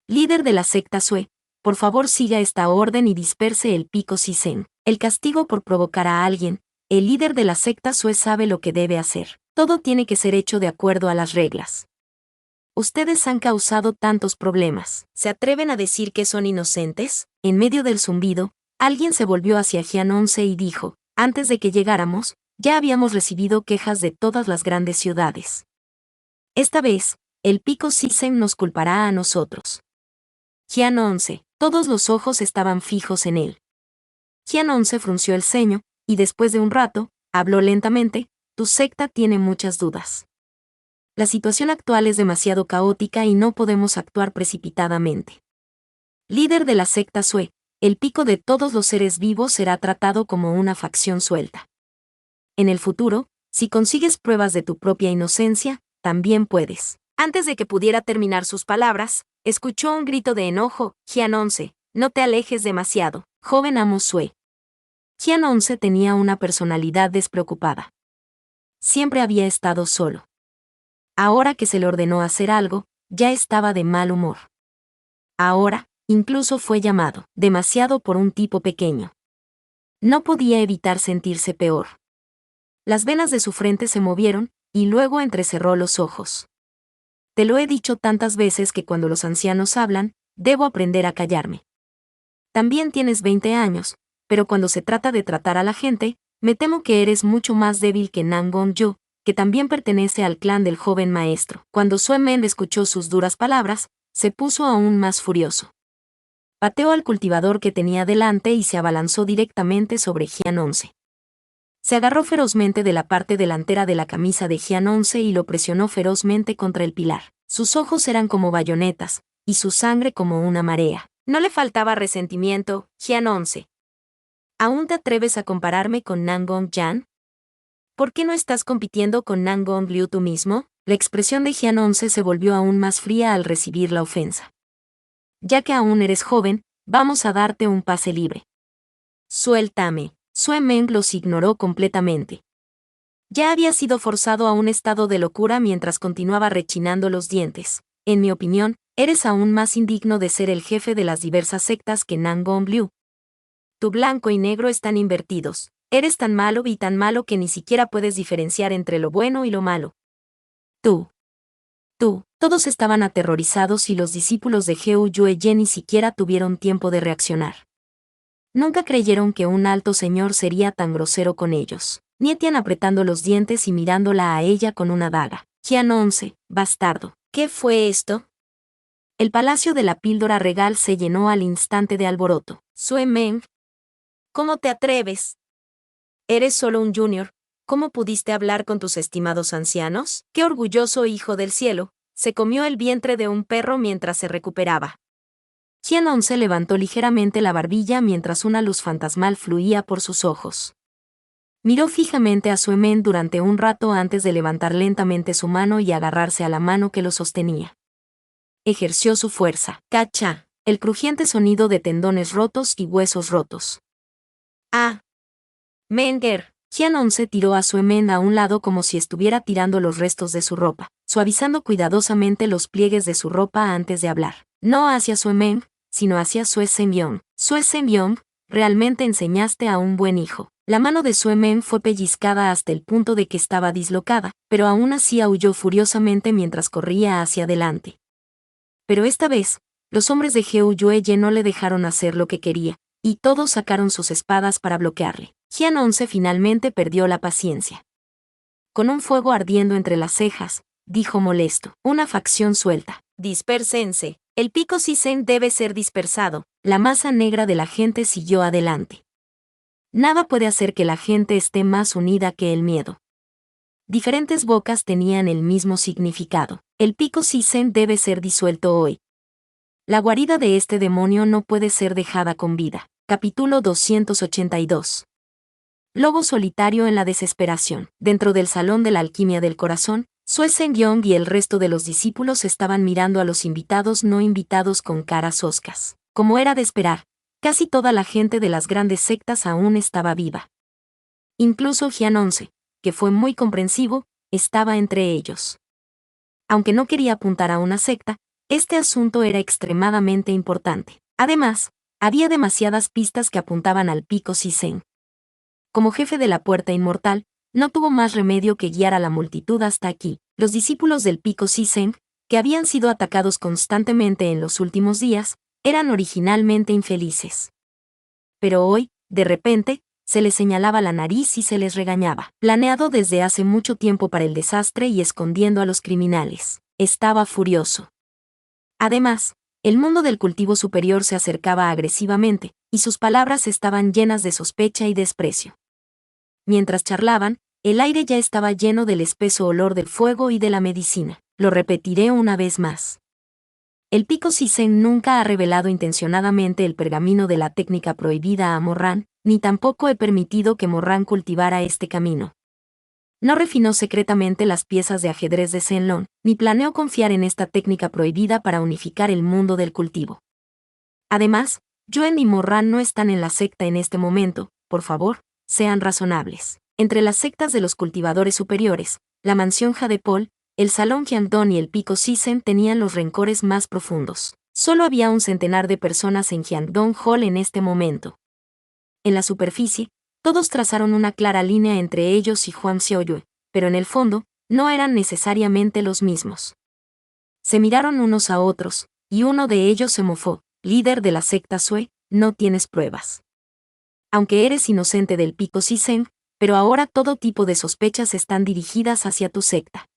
Líder de la secta Sue, por favor siga esta orden y disperse el pico Sisen. El castigo por provocar a alguien, el líder de la secta Sue sabe lo que debe hacer. Todo tiene que ser hecho de acuerdo a las reglas. Ustedes han causado tantos problemas. ¿Se atreven a decir que son inocentes? En medio del zumbido, alguien se volvió hacia Jian-11 y dijo, antes de que llegáramos, ya habíamos recibido quejas de todas las grandes ciudades. Esta vez, el pico Sisen nos culpará a nosotros. Jian-11, todos los ojos estaban fijos en él. Jian-11 frunció el ceño, y después de un rato, habló lentamente, tu secta tiene muchas dudas. La situación actual es demasiado caótica y no podemos actuar precipitadamente. Líder de la secta Sue, el pico de todos los seres vivos será tratado como una facción suelta. En el futuro, si consigues pruebas de tu propia inocencia, también puedes. Antes de que pudiera terminar sus palabras, escuchó un grito de enojo, Jian-11, no te alejes demasiado, joven amo Sue. Jian-11 tenía una personalidad despreocupada. Siempre había estado solo. Ahora que se le ordenó hacer algo, ya estaba de mal humor. Ahora, incluso fue llamado demasiado por un tipo pequeño. No podía evitar sentirse peor. Las venas de su frente se movieron, y luego entrecerró los ojos. Te lo he dicho tantas veces que cuando los ancianos hablan, debo aprender a callarme. También tienes 20 años, pero cuando se trata de tratar a la gente, me temo que eres mucho más débil que Nangon-yo, que también pertenece al clan del joven maestro. Cuando Sue Men escuchó sus duras palabras, se puso aún más furioso. Pateó al cultivador que tenía delante y se abalanzó directamente sobre Jian-11. Se agarró ferozmente de la parte delantera de la camisa de Jian-11 y lo presionó ferozmente contra el pilar. Sus ojos eran como bayonetas, y su sangre como una marea. No le faltaba resentimiento, Jian-11. ¿Aún te atreves a compararme con Nangon-jan? ¿Por qué no estás compitiendo con Nangon-liu tú mismo? La expresión de Jian-11 se volvió aún más fría al recibir la ofensa. Ya que aún eres joven, vamos a darte un pase libre. Suéltame. Sue Men los ignoró completamente. Ya había sido forzado a un estado de locura mientras continuaba rechinando los dientes. En mi opinión, eres aún más indigno de ser el jefe de las diversas sectas que Nangon-liu. Tu blanco y negro están invertidos. Eres tan malo y tan malo que ni siquiera puedes diferenciar entre lo bueno y lo malo. Tú. Todos estaban aterrorizados y los discípulos de Heu Yue ni siquiera tuvieron tiempo de reaccionar. Nunca creyeron que un alto señor sería tan grosero con ellos. Nietian apretando los dientes y mirándola a ella con una daga. Jian-11, bastardo. ¿Qué fue esto? El palacio de la píldora regal se llenó al instante de alboroto. Sue Men. ¿Cómo te atreves? Eres solo un junior. ¿Cómo pudiste hablar con tus estimados ancianos? ¡Qué orgulloso hijo del cielo! Se comió el vientre de un perro mientras se recuperaba. Jian-11 levantó ligeramente la barbilla mientras una luz fantasmal fluía por sus ojos. Miró fijamente a Sue Men durante un rato antes de levantar lentamente su mano y agarrarse a la mano que lo sostenía. Ejerció su fuerza. ¡Cacha! El crujiente sonido de tendones rotos y huesos rotos. ¡Ah! Menger. Jian-11 tiró a Sue Men a un lado como si estuviera tirando los restos de su ropa, suavizando cuidadosamente los pliegues de su ropa antes de hablar. No hacia Sue Men, sino hacia Sue Sen-byong. Sue Sen-byong, realmente enseñaste a un buen hijo. La mano de Sue Men fue pellizcada hasta el punto de que estaba dislocada, pero aún así aulló furiosamente mientras corría hacia adelante. Pero esta vez, los hombres de Heo Yueye no le dejaron hacer lo que quería, y todos sacaron sus espadas para bloquearle. Jian 11 finalmente perdió la paciencia. Con un fuego ardiendo entre las cejas, dijo molesto: una facción suelta. Dispérsense. El pico Sisen debe ser dispersado. La masa negra de la gente siguió adelante. Nada puede hacer que la gente esté más unida que el miedo. Diferentes bocas tenían el mismo significado. El pico Sisen debe ser disuelto hoy. La guarida de este demonio no puede ser dejada con vida. Capítulo 282. Lobo solitario en la desesperación. Dentro del salón de la alquimia del corazón, Sue Sengyong y el resto de los discípulos estaban mirando a los invitados no invitados con caras hoscas. Como era de esperar, casi toda la gente de las grandes sectas aún estaba viva. Incluso Jian 11, que fue muy comprensivo, estaba entre ellos. Aunque no quería apuntar a una secta, este asunto era extremadamente importante. Además, había demasiadas pistas que apuntaban al pico Sisen. Como jefe de la Puerta Inmortal, no tuvo más remedio que guiar a la multitud hasta aquí. Los discípulos del pico Sisen, que habían sido atacados constantemente en los últimos días, eran originalmente infelices. Pero hoy, de repente, se les señalaba la nariz y se les regañaba. Planeado desde hace mucho tiempo para el desastre y escondiendo a los criminales. Estaba furioso. Además, el mundo del cultivo superior se acercaba agresivamente, y sus palabras estaban llenas de sospecha y desprecio. Mientras charlaban, el aire ya estaba lleno del espeso olor del fuego y de la medicina. Lo repetiré una vez más. El pico Sisen nunca ha revelado intencionadamente el pergamino de la técnica prohibida a Morran, ni tampoco he permitido que Morran cultivara este camino. No refinó secretamente las piezas de ajedrez de Shenlong, ni planeó confiar en esta técnica prohibida para unificar el mundo del cultivo. Además, Yuen y Morran no están en la secta en este momento, por favor, sean razonables. Entre las sectas de los cultivadores superiores, la mansión Jadepol, el salón Jiangdong y el pico Sisen tenían los rencores más profundos. Solo había un centenar de personas en Jiangdong Hall en este momento. En la superficie, todos trazaron una clara línea entre ellos y Huang Xiaoyue, pero en el fondo, no eran necesariamente los mismos. Se miraron unos a otros, y uno de ellos se mofó: líder de la secta Sue, no tienes pruebas. Aunque eres inocente del pico Sisen, pero ahora todo tipo de sospechas están dirigidas hacia tu secta.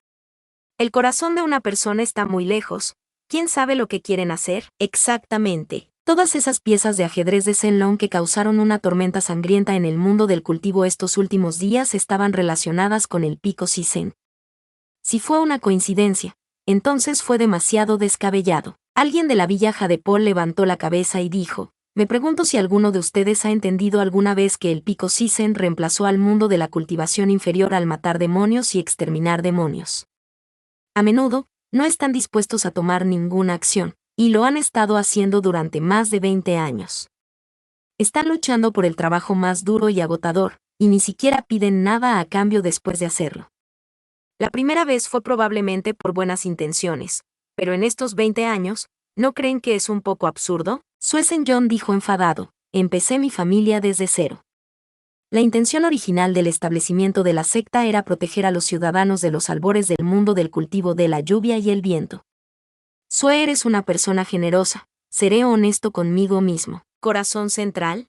El corazón de una persona está muy lejos. ¿Quién sabe lo que quieren hacer? Exactamente. Todas esas piezas de ajedrez de Shenlong que causaron una tormenta sangrienta en el mundo del cultivo estos últimos días estaban relacionadas con el pico Sisen. Si fue una coincidencia, entonces fue demasiado descabellado. Alguien de la villa Jadepol levantó la cabeza y dijo: me pregunto si alguno de ustedes ha entendido alguna vez que el pico Sisen reemplazó al mundo de la cultivación inferior al matar demonios y exterminar demonios. A menudo, no están dispuestos a tomar ninguna acción, y lo han estado haciendo durante más de 20 años. Están luchando por el trabajo más duro y agotador, y ni siquiera piden nada a cambio después de hacerlo. La primera vez fue probablemente por buenas intenciones, pero en estos 20 años, ¿no creen que es un poco absurdo? Sue Sengyong dijo enfadado: empecé mi familia desde cero. La intención original del establecimiento de la secta era proteger a los ciudadanos de los albores del mundo del cultivo de la lluvia y el viento. Sue, eres una persona generosa, seré honesto conmigo mismo. ¿Corazón central?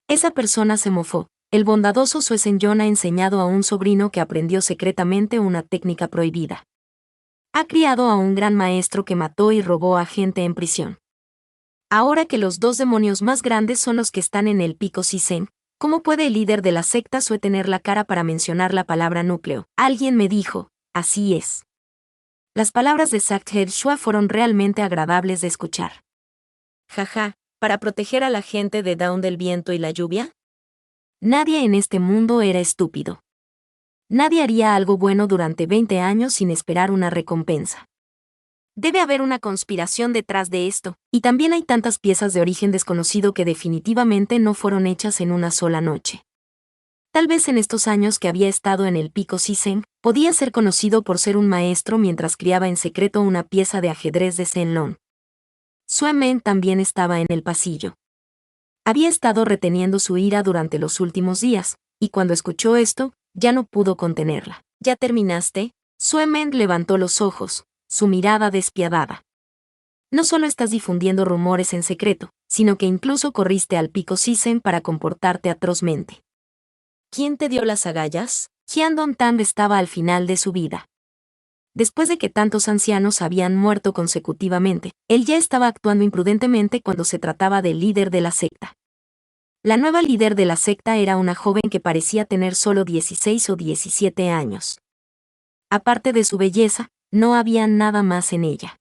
Esa persona se mofó. El bondadoso Sue Sengyong ha enseñado a un sobrino que aprendió secretamente una técnica prohibida. Ha criado a un gran maestro que mató y robó a gente en prisión. Ahora que los dos demonios más grandes son los que están en el pico Sisen, ¿cómo puede el líder de la secta Sue tener la cara para mencionar la palabra núcleo? Alguien me dijo: así es. Las palabras de Sackhead Shua fueron realmente agradables de escuchar. Jaja, ¿para proteger a la gente de Dawn del viento y la lluvia? Nadie en este mundo era estúpido. Nadie haría algo bueno durante 20 años sin esperar una recompensa. Debe haber una conspiración detrás de esto, y también hay tantas piezas de origen desconocido que definitivamente no fueron hechas en una sola noche. Tal vez en estos años que había estado en el pico Sisen, podía ser conocido por ser un maestro mientras criaba en secreto una pieza de ajedrez de Shenlong. Sue Men también estaba en el pasillo. Había estado reteniendo su ira durante los últimos días, y cuando escuchó esto, ya no pudo contenerla. ¿Ya terminaste? Sue Meng levantó los ojos, su mirada despiadada. No solo estás difundiendo rumores en secreto, sino que incluso corriste al pico Sisen para comportarte atrozmente. ¿Quién te dio las agallas? Hyandong Tam estaba al final de su vida. Después de que tantos ancianos habían muerto consecutivamente, él ya estaba actuando imprudentemente cuando se trataba del líder de la secta. La nueva líder de la secta era una joven que parecía tener solo 16 o 17 años. Aparte de su belleza, no había nada más en ella.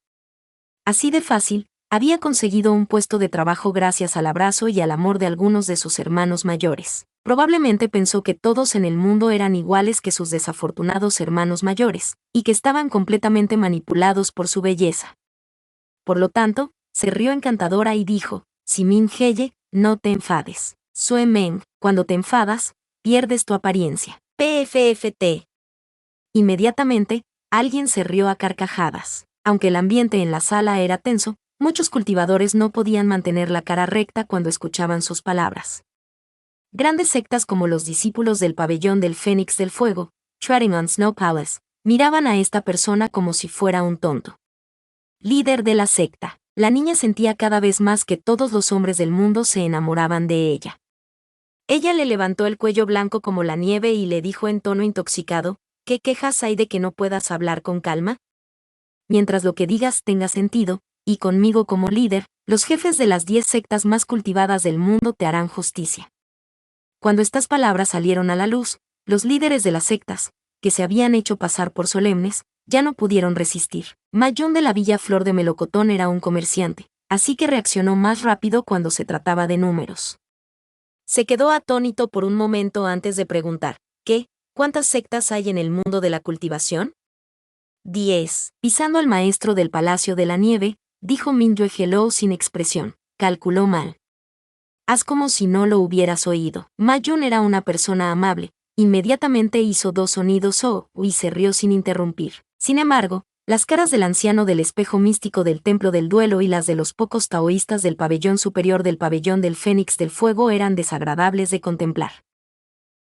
Así de fácil, había conseguido un puesto de trabajo gracias al abrazo y al amor de algunos de sus hermanos mayores. Probablemente pensó que todos en el mundo eran iguales que sus desafortunados hermanos mayores, y que estaban completamente manipulados por su belleza. Por lo tanto, se rió encantadora y dijo, Simin Heye, no te enfades. Sue Meng, cuando te enfadas, pierdes tu apariencia. PFFT. Inmediatamente, alguien se rió a carcajadas. Aunque el ambiente en la sala era tenso, muchos cultivadores no podían mantener la cara recta cuando escuchaban sus palabras. Grandes sectas como los discípulos del pabellón del Fénix del Fuego, Treading on Snow Palace, miraban a esta persona como si fuera un tonto. Líder de la secta, la niña sentía cada vez más que todos los hombres del mundo se enamoraban de ella. Ella le levantó el cuello blanco como la nieve y le dijo en tono intoxicado, ¿qué quejas hay de que no puedas hablar con calma? Mientras lo que digas tenga sentido, y conmigo como líder, los jefes de las 10 sectas más cultivadas del mundo te harán justicia. Cuando estas palabras salieron a la luz, los líderes de las sectas, que se habían hecho pasar por solemnes, ya no pudieron resistir. Mayón de la Villa Flor de Melocotón era un comerciante, así que reaccionó más rápido cuando se trataba de números. Se quedó atónito por un momento antes de preguntar, ¿qué? ¿Cuántas sectas hay en el mundo de la cultivación? 10. Pisando al maestro del Palacio de la Nieve, dijo Mingyue Hello sin expresión. Calculó mal. Haz como si no lo hubieras oído. Mayun era una persona amable. Inmediatamente hizo 2 sonidos y se rió sin interrumpir. Sin embargo, las caras del anciano del espejo místico del Templo del Duelo y las de los pocos taoístas del pabellón superior del pabellón del Fénix del Fuego eran desagradables de contemplar.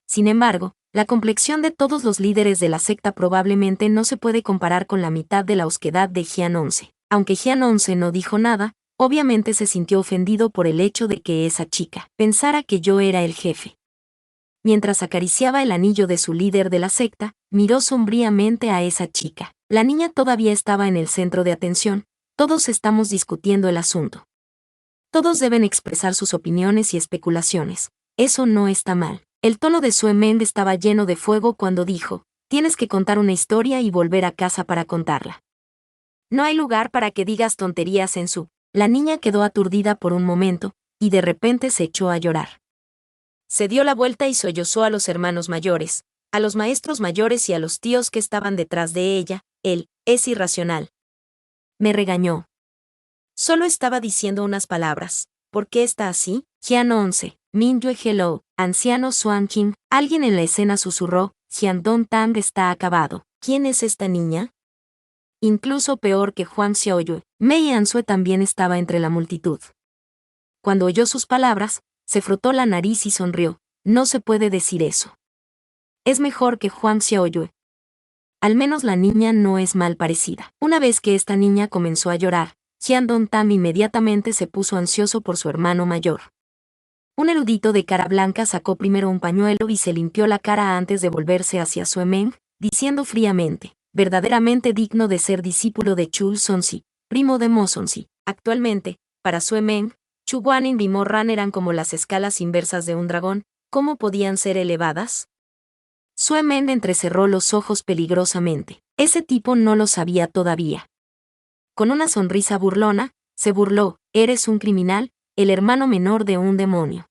Sin embargo, la complexión de todos los líderes de la secta probablemente no se puede comparar con la mitad de la osquedad de Jian 11. Aunque Jian 11 no dijo nada, obviamente se sintió ofendido por el hecho de que esa chica pensara que yo era el jefe. Mientras acariciaba el anillo de su líder de la secta, miró sombríamente a esa chica. La niña todavía estaba en el centro de atención. Todos estamos discutiendo el asunto. Todos deben expresar sus opiniones y especulaciones. Eso no está mal. El tono de Sue Meng estaba lleno de fuego cuando dijo, tienes que contar una historia y volver a casa para contarla. No hay lugar para que digas tonterías en su... La niña quedó aturdida por un momento, y de repente se echó a llorar. Se dio la vuelta y sollozó a los hermanos mayores, a los maestros mayores y a los tíos que estaban detrás de ella. Él, es irracional. Me regañó. Solo estaba diciendo unas palabras. ¿Por qué está así? Jian 11. Mingyue Hello, anciano Xuan Qing. Alguien en la escena susurró, Hyandong Tam está acabado. ¿Quién es esta niña? Incluso peor que Huang Xiaoyue, Mei Ansue también estaba entre la multitud. Cuando oyó sus palabras, se frotó la nariz y sonrió. No se puede decir eso. Es mejor que Huang Xiaoyue. Al menos la niña no es mal parecida. Una vez que esta niña comenzó a llorar, Hyandong Tam inmediatamente se puso ansioso por su hermano mayor. Un erudito de cara blanca sacó primero un pañuelo y se limpió la cara antes de volverse hacia Sue Meng, diciendo fríamente, verdaderamente digno de ser discípulo de Chul Sonsi, primo de Mo Sonsi. Actualmente, para Sue Meng, Chu Guanin y Mo Ran eran como las escalas inversas de un dragón. ¿Cómo podían ser elevadas? Sue Meng entrecerró los ojos peligrosamente. Ese tipo no lo sabía todavía. Con una sonrisa burlona, se burló, eres un criminal, el hermano menor de un demonio.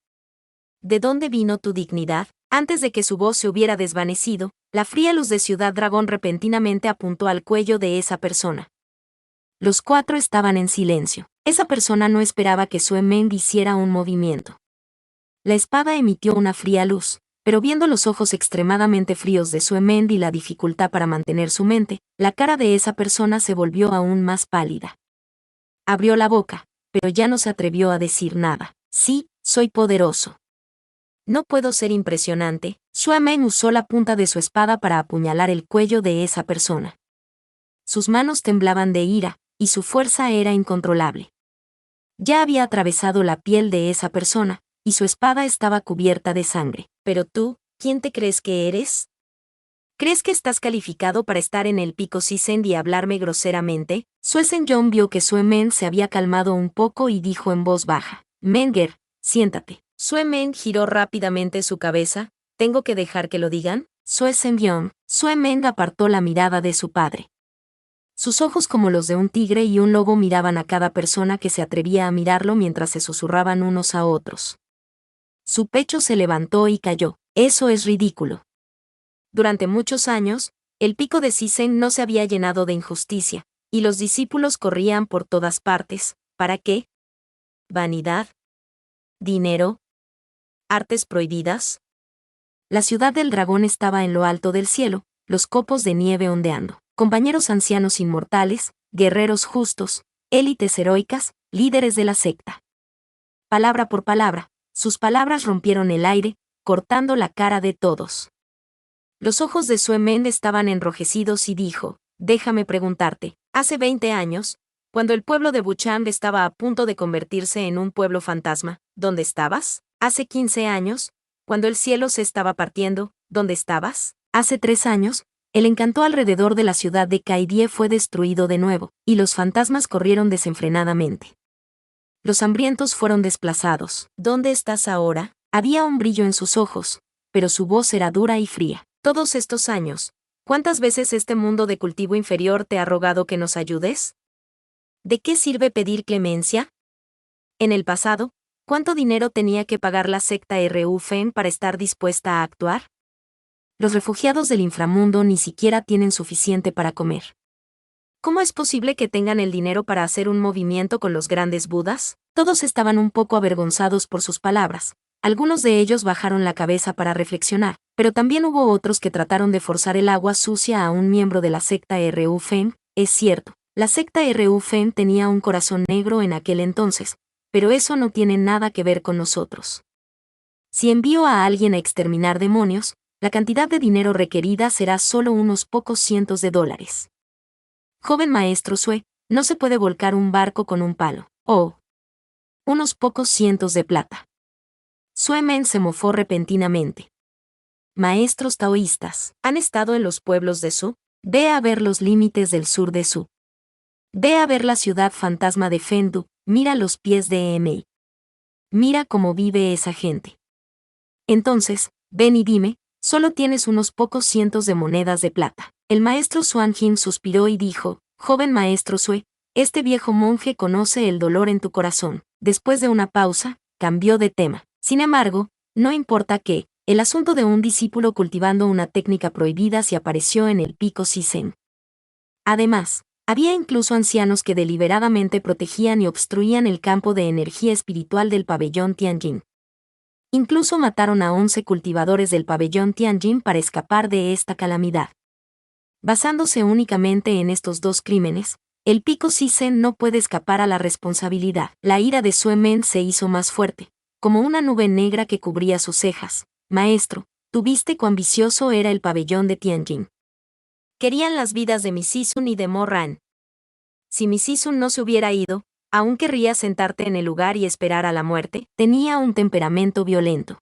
¿De dónde vino tu dignidad? Antes de que su voz se hubiera desvanecido, la fría luz de Ciudad Dragón repentinamente apuntó al cuello de esa persona. Los 4 estaban en silencio. Esa persona no esperaba que Sue Meng hiciera un movimiento. La espada emitió una fría luz, pero viendo los ojos extremadamente fríos de Sue Meng y la dificultad para mantener su mente, la cara de esa persona se volvió aún más pálida. Abrió la boca, pero ya no se atrevió a decir nada. Sí, soy poderoso. No puedo ser impresionante. Sue Men usó la punta de su espada para apuñalar el cuello de esa persona. Sus manos temblaban de ira, y su fuerza era incontrolable. Ya había atravesado la piel de esa persona, y su espada estaba cubierta de sangre. Pero tú, ¿quién te crees que eres? ¿Crees que estás calificado para estar en el pico Sisen y hablarme groseramente? Sue Sen-yong vio que Sue Men se había calmado un poco y dijo en voz baja: Menger, siéntate. Sue Men giró rápidamente su cabeza. ¿Tengo que dejar que lo digan? Sue Sen-yong. Sue Men apartó la mirada de su padre. Sus ojos, como los de un tigre y un lobo, miraban a cada persona que se atrevía a mirarlo mientras se susurraban unos a otros. Su pecho se levantó y cayó. Eso es ridículo. Durante muchos años, el pico de Sisen no se había llenado de injusticia, y los discípulos corrían por todas partes. ¿Para qué? ¿Vanidad? ¿Dinero? ¿Artes prohibidas? La ciudad del dragón estaba en lo alto del cielo, los copos de nieve ondeando. Compañeros ancianos inmortales, guerreros justos, élites heroicas, líderes de la secta. Palabra por palabra, sus palabras rompieron el aire, cortando la cara de todos. Los ojos de Sue Men estaban enrojecidos y dijo: déjame preguntarte, hace 20 años, cuando el pueblo de Wuchang estaba a punto de convertirse en un pueblo fantasma, ¿dónde estabas? Hace 15 años, cuando el cielo se estaba partiendo, ¿dónde estabas? Hace 3 años, el encanto alrededor de la ciudad de Kaidie fue destruido de nuevo, y los fantasmas corrieron desenfrenadamente. Los hambrientos fueron desplazados. ¿Dónde estás ahora? Había un brillo en sus ojos, pero su voz era dura y fría. Todos estos años, ¿cuántas veces este mundo de cultivo inferior te ha rogado que nos ayudes? ¿De qué sirve pedir clemencia? En el pasado, ¿cuánto dinero tenía que pagar la secta Ru-Fen para estar dispuesta a actuar? Los refugiados del inframundo ni siquiera tienen suficiente para comer. ¿Cómo es posible que tengan el dinero para hacer un movimiento con los grandes budas? Todos estaban un poco avergonzados por sus palabras. Algunos de ellos bajaron la cabeza para reflexionar, pero también hubo otros que trataron de forzar el agua sucia a un miembro de la secta Ru-Fen. Es cierto, la secta Ru-Fen tenía un corazón negro en aquel entonces, pero eso no tiene nada que ver con nosotros. Si envío a alguien a exterminar demonios, la cantidad de dinero requerida será solo unos pocos cientos de dólares. Joven maestro Sue, no se puede volcar un barco con un palo. Oh. Unos pocos cientos de plata. Sue Men se mofó repentinamente. Maestros taoístas, ¿han estado en los pueblos de Su? Ve a ver los límites del sur de Su. Ve a ver la ciudad fantasma de Fendu, mira los pies de Emei. Mira cómo vive esa gente. Entonces, ven y dime, solo tienes unos pocos cientos de monedas de plata. El maestro Xuan Jin suspiró y dijo: joven maestro Sue, este viejo monje conoce el dolor en tu corazón. Después de una pausa, cambió de tema. Sin embargo, no importa qué, el asunto de un discípulo cultivando una técnica prohibida se apareció en el pico Sisen. Además, había incluso ancianos que deliberadamente protegían y obstruían el campo de energía espiritual del pabellón Tianjin. Incluso mataron a 11 cultivadores del pabellón Tianjin para escapar de esta calamidad. Basándose únicamente en estos dos crímenes, el pico Sisen no puede escapar a la responsabilidad. La ira de Sue Men se hizo más fuerte, como una nube negra que cubría sus cejas. Maestro, ¿tú viste cuán vicioso era el pabellón de Tianjin? Querían las vidas de Misisun y de Mo Ran. Si Misisun no se hubiera ido, ¿aún querrías sentarte en el lugar y esperar a la muerte? Tenía un temperamento violento.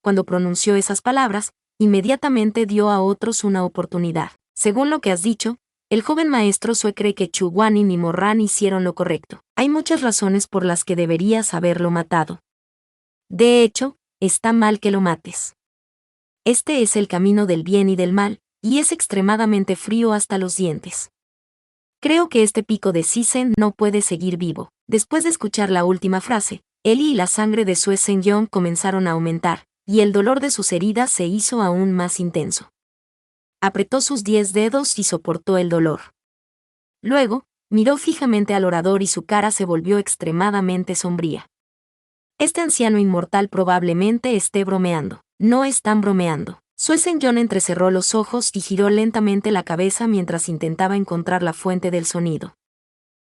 Cuando pronunció esas palabras, inmediatamente dio a otros una oportunidad. Según lo que has dicho, el joven maestro Sue cree que Chu Guanin y Mo Ran hicieron lo correcto. Hay muchas razones por las que deberías haberlo matado. De hecho, está mal que lo mates. Este es el camino del bien y del mal, y es extremadamente frío hasta los dientes. Creo que este pico de Sisen no puede seguir vivo. Después de escuchar la última frase, Eli y la sangre de Sue Sen-yong comenzaron a aumentar, y el dolor de sus heridas se hizo aún más intenso. Apretó sus 10 dedos y soportó el dolor. Luego, miró fijamente al orador y su cara se volvió extremadamente sombría. Este anciano inmortal probablemente esté bromeando. No están bromeando. Sue Sen-yong entrecerró los ojos y giró lentamente la cabeza mientras intentaba encontrar la fuente del sonido.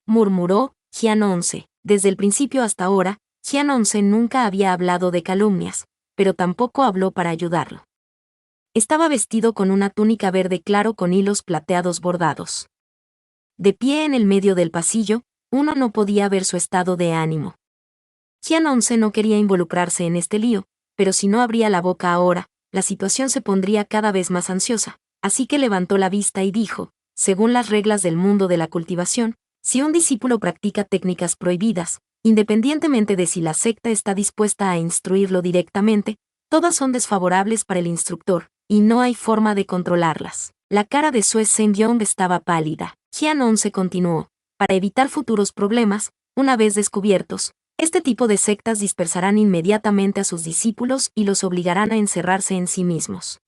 Murmuró: Jian 11. Desde el principio hasta ahora, Jian 11 nunca había hablado de calumnias, pero tampoco habló para ayudarlo. Estaba vestido con una túnica verde claro con hilos plateados bordados. De pie en el medio del pasillo, uno no podía ver su estado de ánimo. Jian 11 no quería involucrarse en este lío, pero si no abría la boca ahora, la situación se pondría cada vez más ansiosa, así que levantó la vista y dijo, según las reglas del mundo de la cultivación, si un discípulo practica técnicas prohibidas, independientemente de si la secta está dispuesta a instruirlo directamente, todas son desfavorables para el instructor, y no hay forma de controlarlas. La cara de Sue Zhengyong estaba pálida. Jian 11 continuó, para evitar futuros problemas, una vez descubiertos, este tipo de sectas dispersarán inmediatamente a sus discípulos y los obligarán a encerrarse en sí mismos.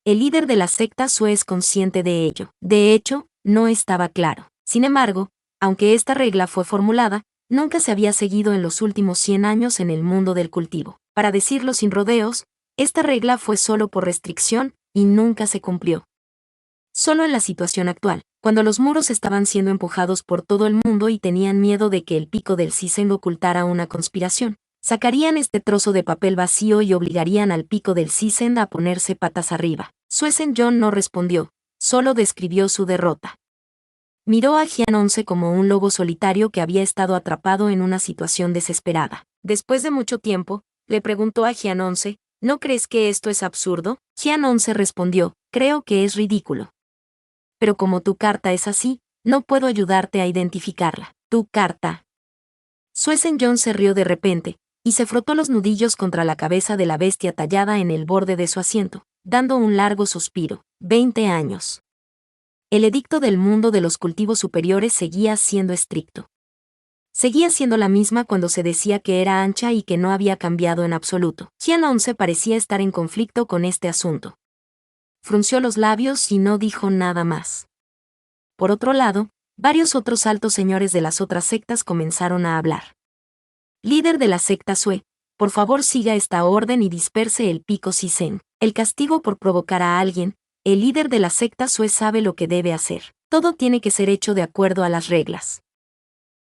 El líder de la secta Sue es consciente de ello. De hecho, no estaba claro. Sin embargo, aunque esta regla fue formulada, nunca se había seguido en los últimos 100 años en el mundo del cultivo. Para decirlo sin rodeos, esta regla fue solo por restricción y nunca se cumplió. Solo en la situación actual, cuando los muros estaban siendo empujados por todo el mundo y tenían miedo de que el pico del Sisen ocultara una conspiración, sacarían este trozo de papel vacío y obligarían al pico del Sisen a ponerse patas arriba. Sue Zhengyong no respondió, solo describió su derrota. Miró a Jian 11 como un lobo solitario que había estado atrapado en una situación desesperada. Después de mucho tiempo, le preguntó a Jian 11, ¿no crees que esto es absurdo? Jian 11 respondió, creo que es ridículo. Pero como tu carta es así, no puedo ayudarte a identificarla. Tu carta. Sue Zhengyong se rió de repente, y se frotó los nudillos contra la cabeza de la bestia tallada en el borde de su asiento, dando un largo suspiro. 20 años. El edicto del mundo de los cultivos superiores seguía siendo estricto. Seguía siendo la misma cuando se decía que era ancha y que no había cambiado en absoluto. Jian 11 parecía estar en conflicto con este asunto. Frunció los labios y no dijo nada más. Por otro lado, varios otros altos señores de las otras sectas comenzaron a hablar. Líder de la secta Sue, por favor siga esta orden y disperse el pico Sisen. El castigo por provocar a alguien, el líder de la secta Sue sabe lo que debe hacer. Todo tiene que ser hecho de acuerdo a las reglas.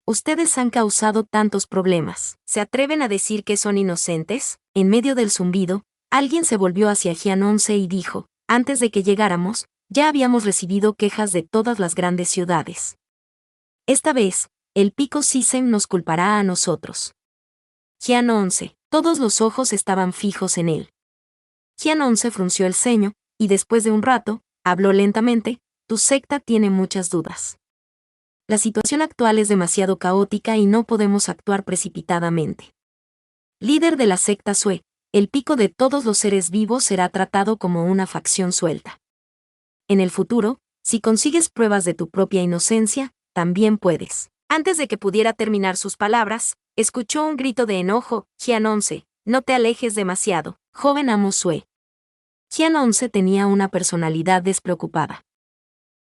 Ustedes han causado tantos problemas. ¿Se atreven a decir que son inocentes? En medio del zumbido, alguien se volvió hacia Jian 11 y dijo, antes de que llegáramos, ya habíamos recibido quejas de todas las grandes ciudades. Esta vez, el pico Sisen nos culpará a nosotros. Jian 11, todos los ojos estaban fijos en él. Jian 11 frunció el ceño, y después de un rato, habló lentamente, tu secta tiene muchas dudas. La situación actual es demasiado caótica y no podemos actuar precipitadamente. Líder de la secta Sue, el pico de todos los seres vivos será tratado como una facción suelta. En el futuro, si consigues pruebas de tu propia inocencia, también puedes. Antes de que pudiera terminar sus palabras, escuchó un grito de enojo, Jian 11, no te alejes demasiado, joven amo Sue. Jian 11 tenía una personalidad despreocupada.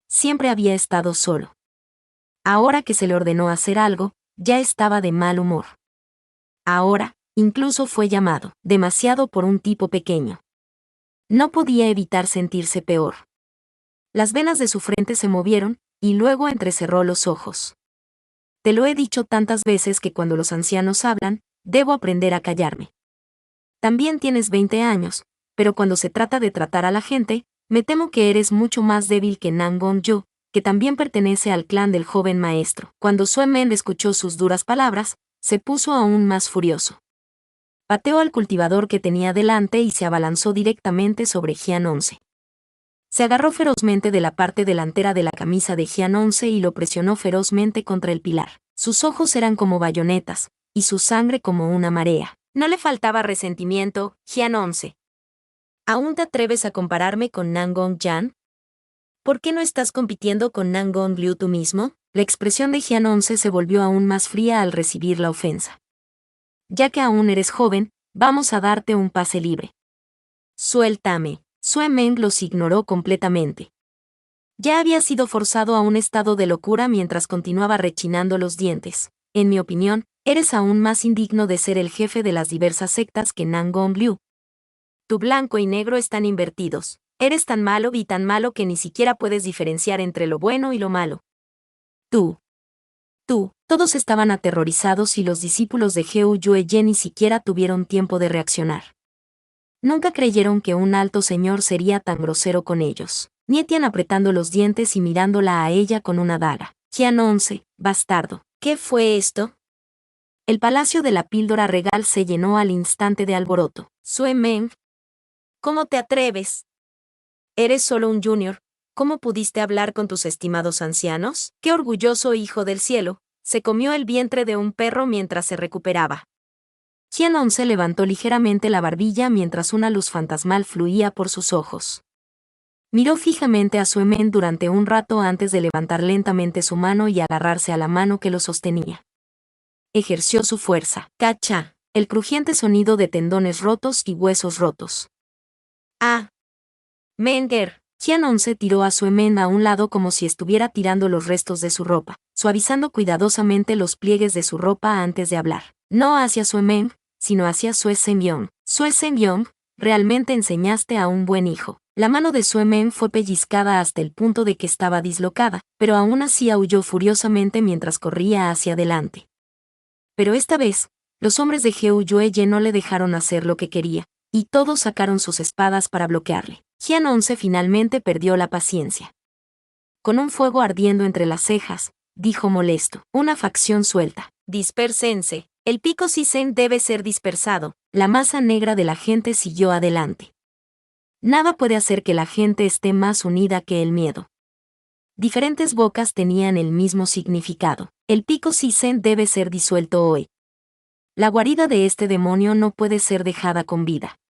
Siempre había estado solo. Ahora que se le ordenó hacer algo, ya estaba de mal humor. Ahora, incluso fue llamado demasiado por un tipo pequeño. No podía evitar sentirse peor. Las venas de su frente se movieron, y luego entrecerró los ojos. Te lo he dicho tantas veces que cuando los ancianos hablan, debo aprender a callarme. También tienes 20 años, pero cuando se trata de tratar a la gente, me temo que eres mucho más débil que Nan Gong-yo, que también pertenece al clan del joven maestro. Cuando Sue Men escuchó sus duras palabras, se puso aún más furioso. Pateó al cultivador que tenía delante y se abalanzó directamente sobre Jian 11. Se agarró ferozmente de la parte delantera de la camisa de Jian 11 y lo presionó ferozmente contra el pilar. Sus ojos eran como bayonetas, y su sangre como una marea. No le faltaba resentimiento, Jian 11. ¿Aún te atreves a compararme con Nan Gong-yan? ¿Por qué no estás compitiendo con Nan Gong-liu tú mismo? La expresión de Jian 11 se volvió aún más fría al recibir la ofensa. Ya que aún eres joven, vamos a darte un pase libre. Suéltame. Sue Men los ignoró completamente. Ya había sido forzado a un estado de locura mientras continuaba rechinando los dientes. En mi opinión, eres aún más indigno de ser el jefe de las diversas sectas que Nan Gong-liu. Tu blanco y negro están invertidos. Eres tan malo y tan malo que ni siquiera puedes diferenciar entre lo bueno y lo malo. Tú Todos estaban aterrorizados y los discípulos de Heo Yue ni siquiera tuvieron tiempo de reaccionar. Nunca creyeron que un alto señor sería tan grosero con ellos. Nietian apretando los dientes y mirándola a ella con una daga. Qian 11, bastardo. ¿Qué fue esto? El palacio de la píldora regal se llenó al instante de alboroto. Sue Meng. ¿Cómo te atreves? Eres solo un junior. ¿Cómo pudiste hablar con tus estimados ancianos? ¡Qué orgulloso hijo del cielo! Se comió el vientre de un perro mientras se recuperaba. Qian 11 levantó ligeramente la barbilla mientras una luz fantasmal fluía por sus ojos. Miró fijamente a Sue Meng durante un rato antes de levantar lentamente su mano y agarrarse a la mano que lo sostenía. Ejerció su fuerza. ¡Cacha! El crujiente sonido de tendones rotos y huesos rotos. ¡Ah! Menger. Qian 11 tiró a Sue Meng a un lado como si estuviera tirando los restos de su ropa, suavizando cuidadosamente los pliegues de su ropa antes de hablar. No hacia Sue Meng, sino hacia Sue Zhengyong. Sue Zhengyong, realmente enseñaste a un buen hijo. La mano de Sue Meng fue pellizcada hasta el punto de que estaba dislocada, pero aún así aulló furiosamente mientras corría hacia adelante. Pero esta vez, los hombres de Heo Yue no le dejaron hacer lo que quería, y todos sacaron sus espadas para bloquearle. Qian 11 finalmente perdió la paciencia. Con un fuego ardiendo entre las cejas, dijo molesto. Una facción suelta. Dispérsense. El pico Sisen debe ser dispersado. La masa negra de la gente siguió adelante. Nada puede hacer que la gente esté más unida que el miedo. Diferentes bocas tenían el mismo significado. El pico Sisen debe ser disuelto hoy. La guarida de este demonio no puede ser dejada con vida.